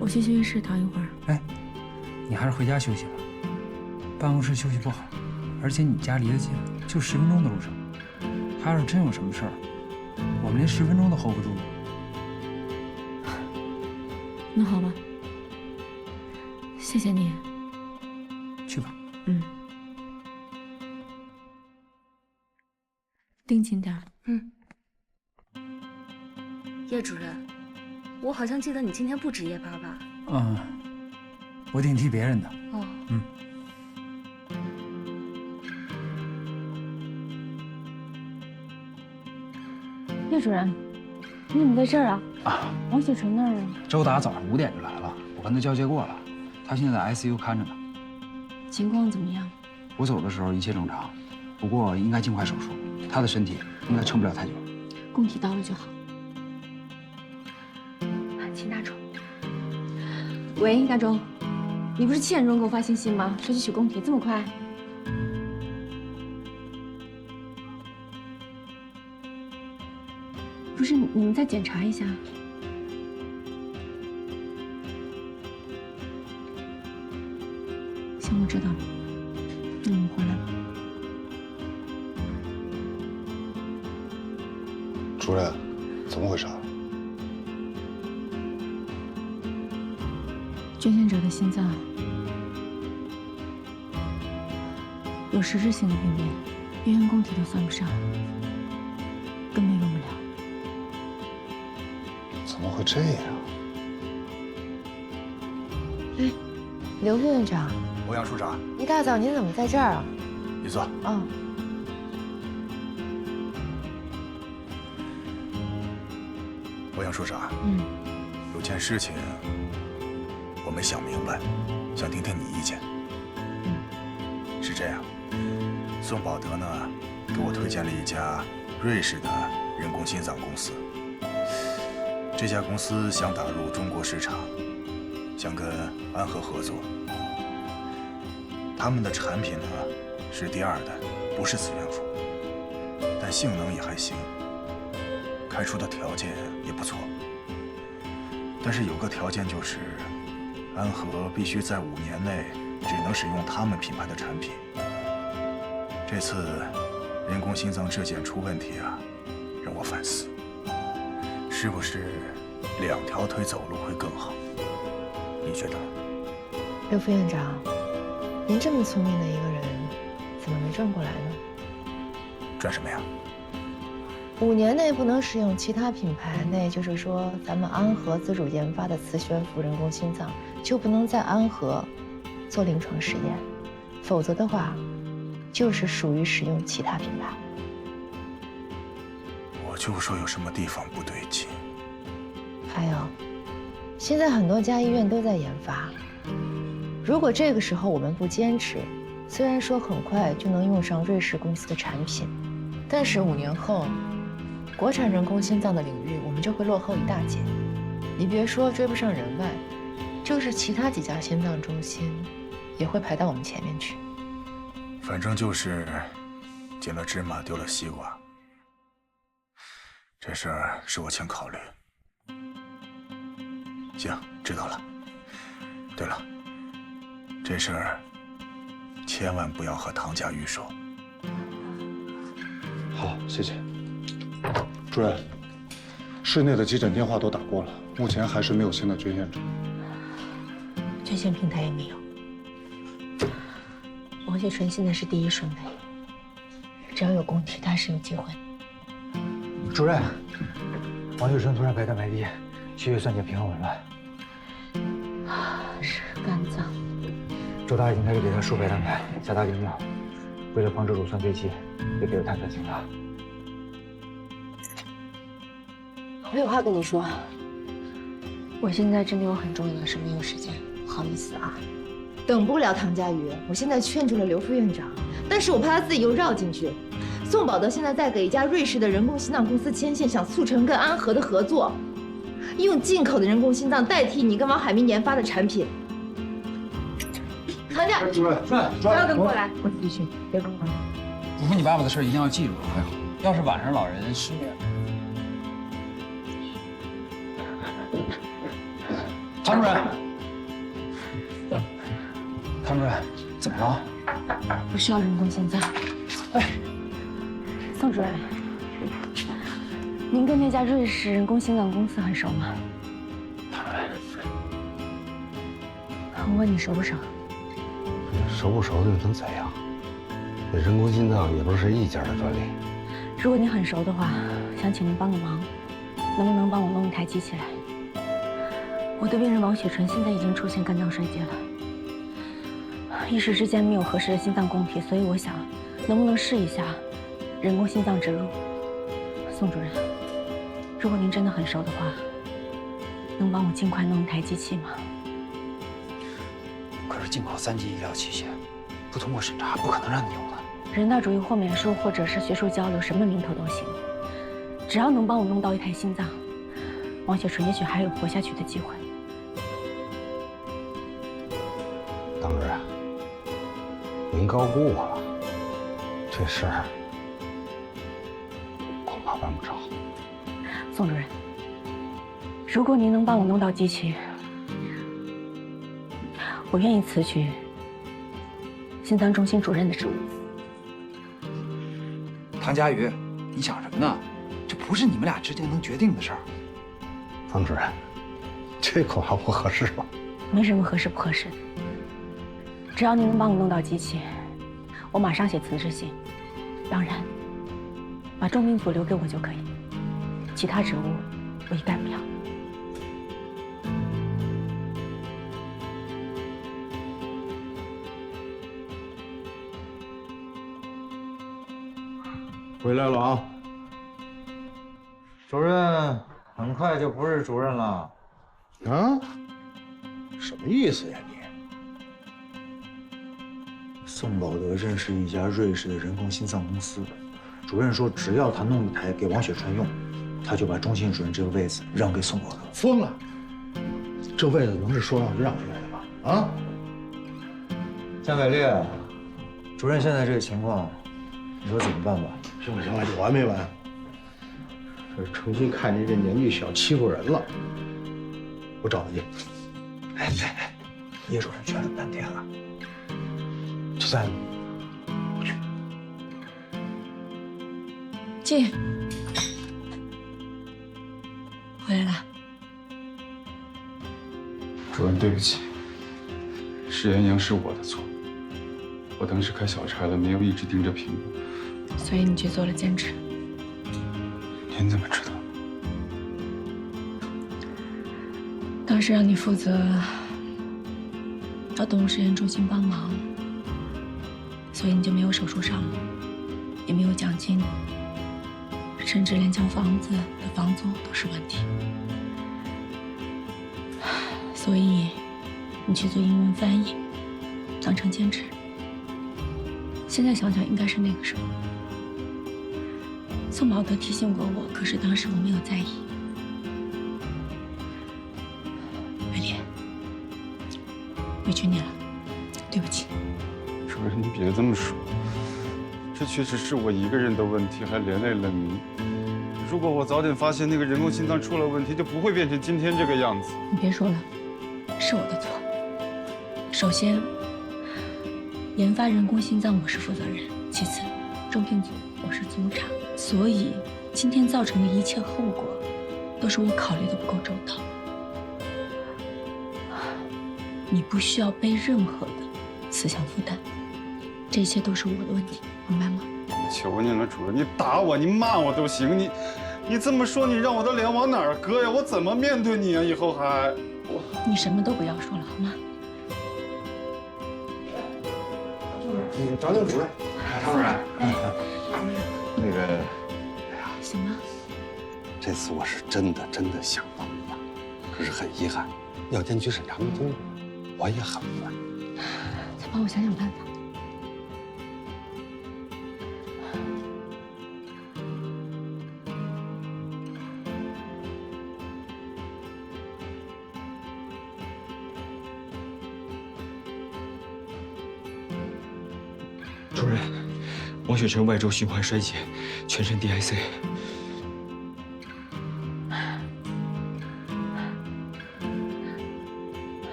Speaker 17: 我去休息室躺一会儿。
Speaker 6: 哎，你还是回家休息吧。办公室休息不好，而且你家离得近，就10分钟的路程。他要是真有什么事儿，我们连10分钟都 hold 不住。
Speaker 17: 那好吧，谢谢你。
Speaker 6: 去吧。
Speaker 17: 盯紧点儿。
Speaker 20: 叶主任，我好像记得你今天不值夜班吧？
Speaker 6: 我顶替别人的。
Speaker 20: 哦。
Speaker 1: 叶主任，你怎么在这儿啊？王雪纯那儿啊？
Speaker 6: 周达早上5点就来了，我跟他交接过了，他现在在 ICU 看着呢。
Speaker 1: 情况怎么样？
Speaker 6: 我走的时候一切正常，不过应该尽快手术，他的身体应该撑不了太久。
Speaker 1: 供体到了就好。请大钟。喂，大钟，你不是7点钟给我发信息吗？说去取供体，这么快？不是，你们再检查一下。行，我知道了。那我们回来了。
Speaker 22: 主任，怎么回事？
Speaker 17: 捐献者的心脏有实质性的病变，医院供体都算不上，根本用不了。
Speaker 22: 怎么会这样？
Speaker 12: 哎，刘副院长，
Speaker 10: 欧阳处长，
Speaker 12: 一大早您怎么在这儿啊？
Speaker 10: 你坐。
Speaker 12: 哦。
Speaker 10: 欧阳处长，有件事情我没想明白，想听听你意见。是这样，宋宝德呢给我推荐了一家瑞士的人工心脏公司，这家公司想打入中国市场，想跟安和合作。他们的产品呢是第二代，不是子源辅，但性能也还行，开出的条件也不错。但是有个条件就是，安和必须在5年内只能使用他们品牌的产品。这次人工心脏这件出问题啊，让我反思，是不是2条腿走路会更好？你觉得呢？
Speaker 12: 刘副院长，您这么聪明的一个人，怎么没转过来呢？
Speaker 10: 转什么呀
Speaker 12: ？5年内不能使用其他品牌，那也就是说，咱们安和自主研发的磁悬浮人工心脏就不能在安和做临床试验，否则的话，就是属于使用其他品牌。
Speaker 10: 我就说有什么地方不对劲。
Speaker 12: 还有，现在很多家医院都在研发，如果这个时候我们不坚持，虽然说很快就能用上瑞士公司的产品，但是5年后，国产人工心脏的领域我们就会落后一大截。你别说追不上人外，就是其他几家心脏中心也会排到我们前面去。
Speaker 10: 反正就是捡了芝麻丢了西瓜，这事儿是我欠考虑。行，知道了。对了，这事儿千万不要和唐家玉说。
Speaker 22: 好，谢谢。主任，市内的急诊电话都打过了，目前还是没有新的捐献者，
Speaker 1: 捐献平台也没有。王雪纯现在是第1顺位，只要有供体，他是有机会。
Speaker 8: 主任，王雪纯突然白蛋白低，血液酸碱平衡紊乱，
Speaker 1: 是肝脏。
Speaker 8: 周大已经开始给他输白蛋白，加大利尿，为了防止乳酸堆积，也给了碳酸氢钠。
Speaker 1: 我有话跟你说，我现在真的有很重要的事，没有时间，不好意思啊。
Speaker 12: 等不了唐佳瑜，我现在劝住了刘副院长，但是我怕他自己又绕进去。宋宝德现在在给一家瑞士的人工心脏公司牵线，想促成跟安和的合作，用进口的人工心脏代替你跟王海明研发的产品。唐佳，
Speaker 22: 主任，
Speaker 12: 不要跟过来，我自己去，别跟过来。
Speaker 6: 我说你爸爸的事一定要记住，要是晚上老人失眠。唐主任，唐主任，怎么了？
Speaker 1: 不需要人工心脏。哎，宋主任，您跟那家瑞士人工心脏公司很熟吗？
Speaker 6: 唐主任，
Speaker 1: 我问你熟不熟？
Speaker 22: 熟不熟的又能怎样？那人工心脏也不是一家的专利。
Speaker 1: 如果你很熟的话，想请您帮个忙，能不能帮我弄一台机器来？我的病人王雪纯现在已经出现肝脏衰竭了，一时之间没有合适的心脏供体，所以我想，能不能试一下人工心脏植入？宋主任，如果您真的很熟的话，能帮我尽快弄一台机器吗？
Speaker 6: 可是进口3级医疗器械，不通过审查，不可能让你用的。
Speaker 1: 人道主义或美术，或者是学术交流，什么名头都行，只要能帮我弄到一台心脏，王雪纯也许还有活下去的机会。
Speaker 22: 当主任，您高估我了，这事儿恐怕办不成。
Speaker 1: 宋主任，如果您能帮我弄到机器，我愿意辞去心脏中心主任的职务。
Speaker 6: 唐佳瑜，你想什么呢？这
Speaker 8: 不是你们俩之间能决定的事儿。
Speaker 9: 方主任，这恐怕不合适吧？
Speaker 1: 没什么合适不合适的，只要你能帮我弄到机器，我马上写辞职信。当然，把重兵组留给我就可以，其他职务我一概不要。
Speaker 8: 回来了啊！主任很快就不是主任了。
Speaker 9: 啊？什么意思呀你？
Speaker 8: 宋宝德认识一家瑞士的人工心脏公司，主任说只要他弄一台给王雪川用，他就把中心主任这个位子让给宋宝德。
Speaker 9: 疯了！这位子能是说让就让出来的吗？啊？
Speaker 8: 江伟烈，主任现在这个情况，你说怎么办吧？
Speaker 9: 行了行了，有完没完？这诚心看你这年纪小欺负人了，我找他去。
Speaker 8: 哎，叶主任劝了半天了，就在不去。
Speaker 17: 进，回来了。
Speaker 21: 主任，对不起，试验营是我的错，我当时开小差了，没有一直盯着屏幕。
Speaker 17: 所以你去做了兼职。
Speaker 21: 您怎么知道？
Speaker 17: 当时让你负责到动物实验中心帮忙，所以你就没有手术上了，也没有奖金，甚至连交房子的房租都是问题。所以你去做英文翻译，当成兼职。现在想想，应该是那个时候。宋宝德提醒过我，可是当时我没有在意。伟烈，委屈你了，对不起。
Speaker 21: 主任，你别这么说，这确实是我一个人的问题，还连累了你。如果我早点发现那个人工心脏出了问题，就不会变成今天这个样子。
Speaker 17: 你别说了，是我的错。首先，研发人工心脏我是负责人，其次，重病组我是组长。所以，今天造成的一切后果，都是我考虑的不够周到。你不需要背任何的思想负担，这一切都是我的问题，明白吗？
Speaker 21: 求你了，主任，你打我，你骂我都行，你这么说，你让我的脸往哪儿搁呀？我怎么面对你啊？以后还
Speaker 17: 你什么都不要说了，好吗？
Speaker 9: 找找主任，
Speaker 22: 张主任。那个，
Speaker 17: 行吗？
Speaker 22: 这次我是真的想帮你呀，可是很遗憾，药监局审查没通过，我也很无奈。
Speaker 17: 再帮我想想办法。
Speaker 6: 主任，王雪晨外周循环衰竭，全身 DIC。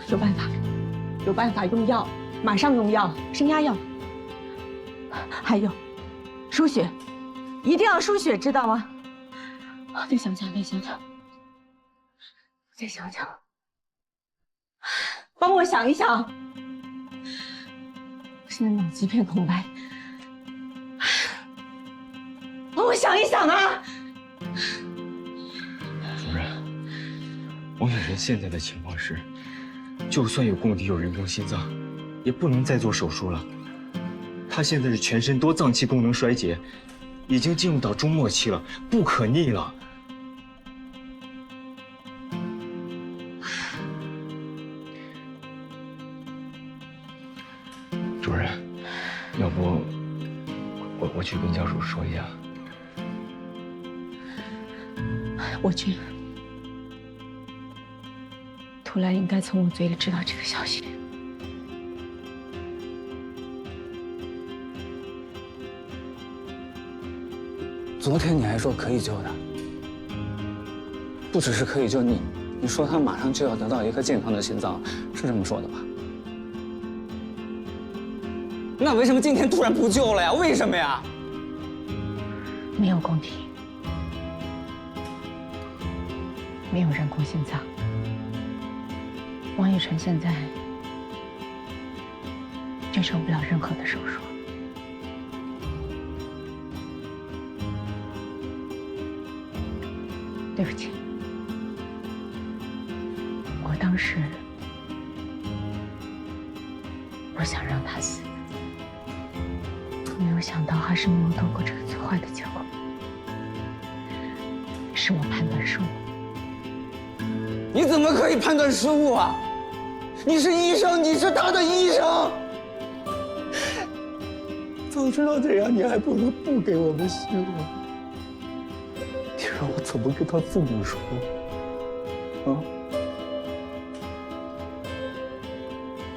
Speaker 1: 有办法，有办法，用药，马上用药，升压药。还有，输血，一定要输血，知道吗？再想想，再想想，再想想，帮我想一想。现在脑子一片空白，帮我想一想啊！
Speaker 6: 主任，王雪晨现在的情况是，就算有功底有人工心脏，也不能再做手术了。他现在是全身多脏器功能衰竭，已经进入到中末期了，不可逆了。主任，要不我去跟家属说一下。
Speaker 17: 我去。图兰应该从我嘴里知道这个消息。
Speaker 2: 昨天你还说可以救的，不只是可以救你，你说他马上就要得到一颗健康的心脏，是这么说的吧？那为什么今天突然不救了呀？为什么呀？
Speaker 17: 没有功底，
Speaker 1: 没有人工心脏。王雨辰现在接受不了任何的手术。对不起，我当时不想让他死，没有想到还是没有度过这个最坏的结果，是我判断失误。
Speaker 2: 你怎么可以判断失误啊？你是医生，你是他的医生。早知道这样，你还不如不给我们希望。你让我怎么跟他父母说？啊？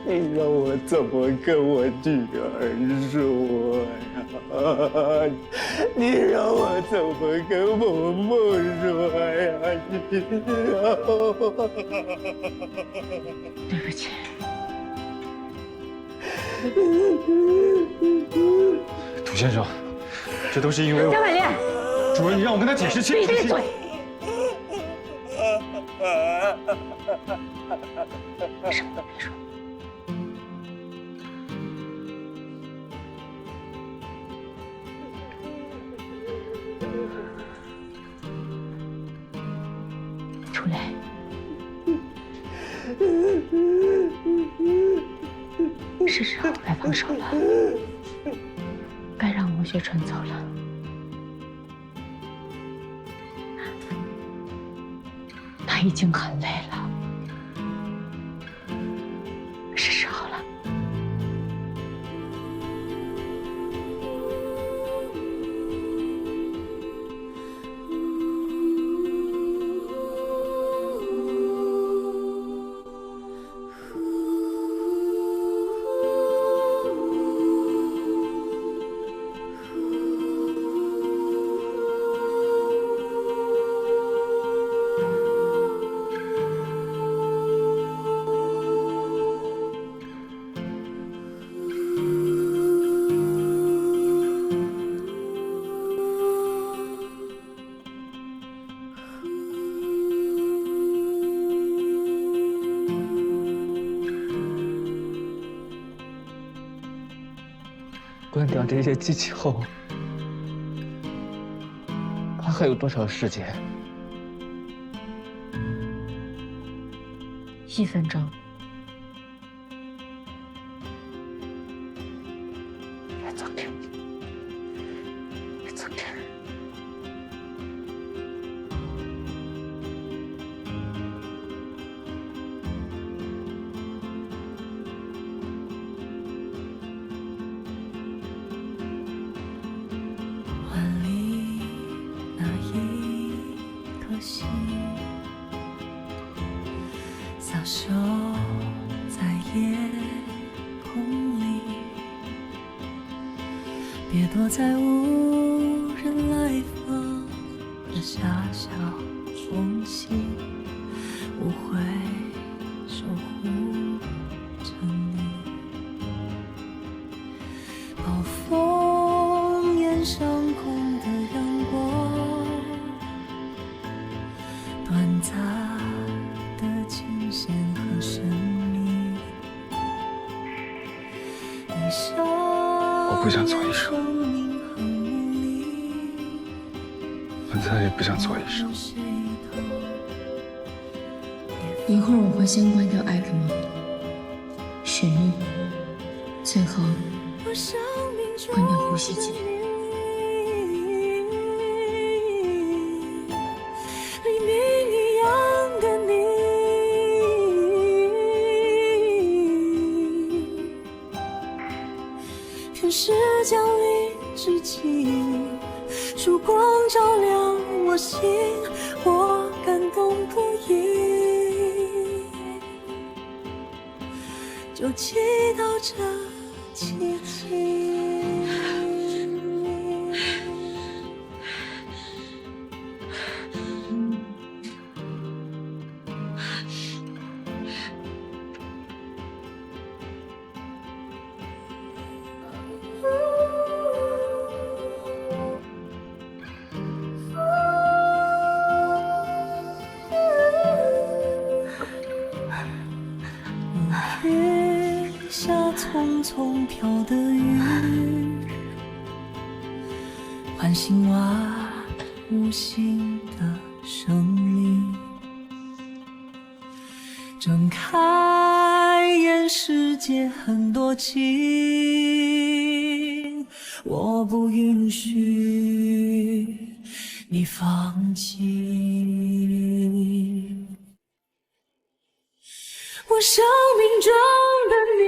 Speaker 2: 你让我怎么跟我女儿说呀？你让我怎么跟萌萌说呀？
Speaker 1: 对不起。
Speaker 19: 涂先生，这都是因为我。
Speaker 1: 张百烈，
Speaker 19: 主任，你让我跟他解释清楚。
Speaker 1: 闭嘴！什么都别说。楚磊，是时候该放手了，该让王雪纯走了。他已经很累了，是时候了。
Speaker 2: 关掉这些机器后，他还有多少时间
Speaker 1: ？1分钟。
Speaker 2: 别走开！别走开！
Speaker 14: 小手在夜空里，别躲在无人来访的狭小缝隙，我会守护着你。暴风眼上空的阳光，短暂的琴弦和声音。
Speaker 21: 我不想做医生，我再也不想做医生。
Speaker 17: 一会儿我会先关掉 ECMO、血液，最后关掉呼吸机。
Speaker 14: 是降临之际，曙光照亮我心，我感动不已，就祈祷着奇迹。飘的雨，唤醒我无心的生命。睁开眼，世界很多情，我不允许你放弃。我生命中的你，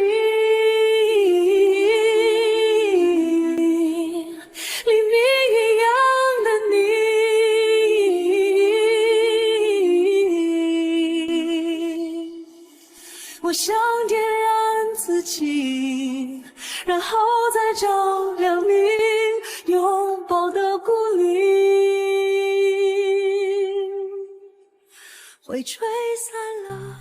Speaker 14: 黎明一样的你，我想点燃自己，然后再照亮你拥抱的鼓励，会吹散了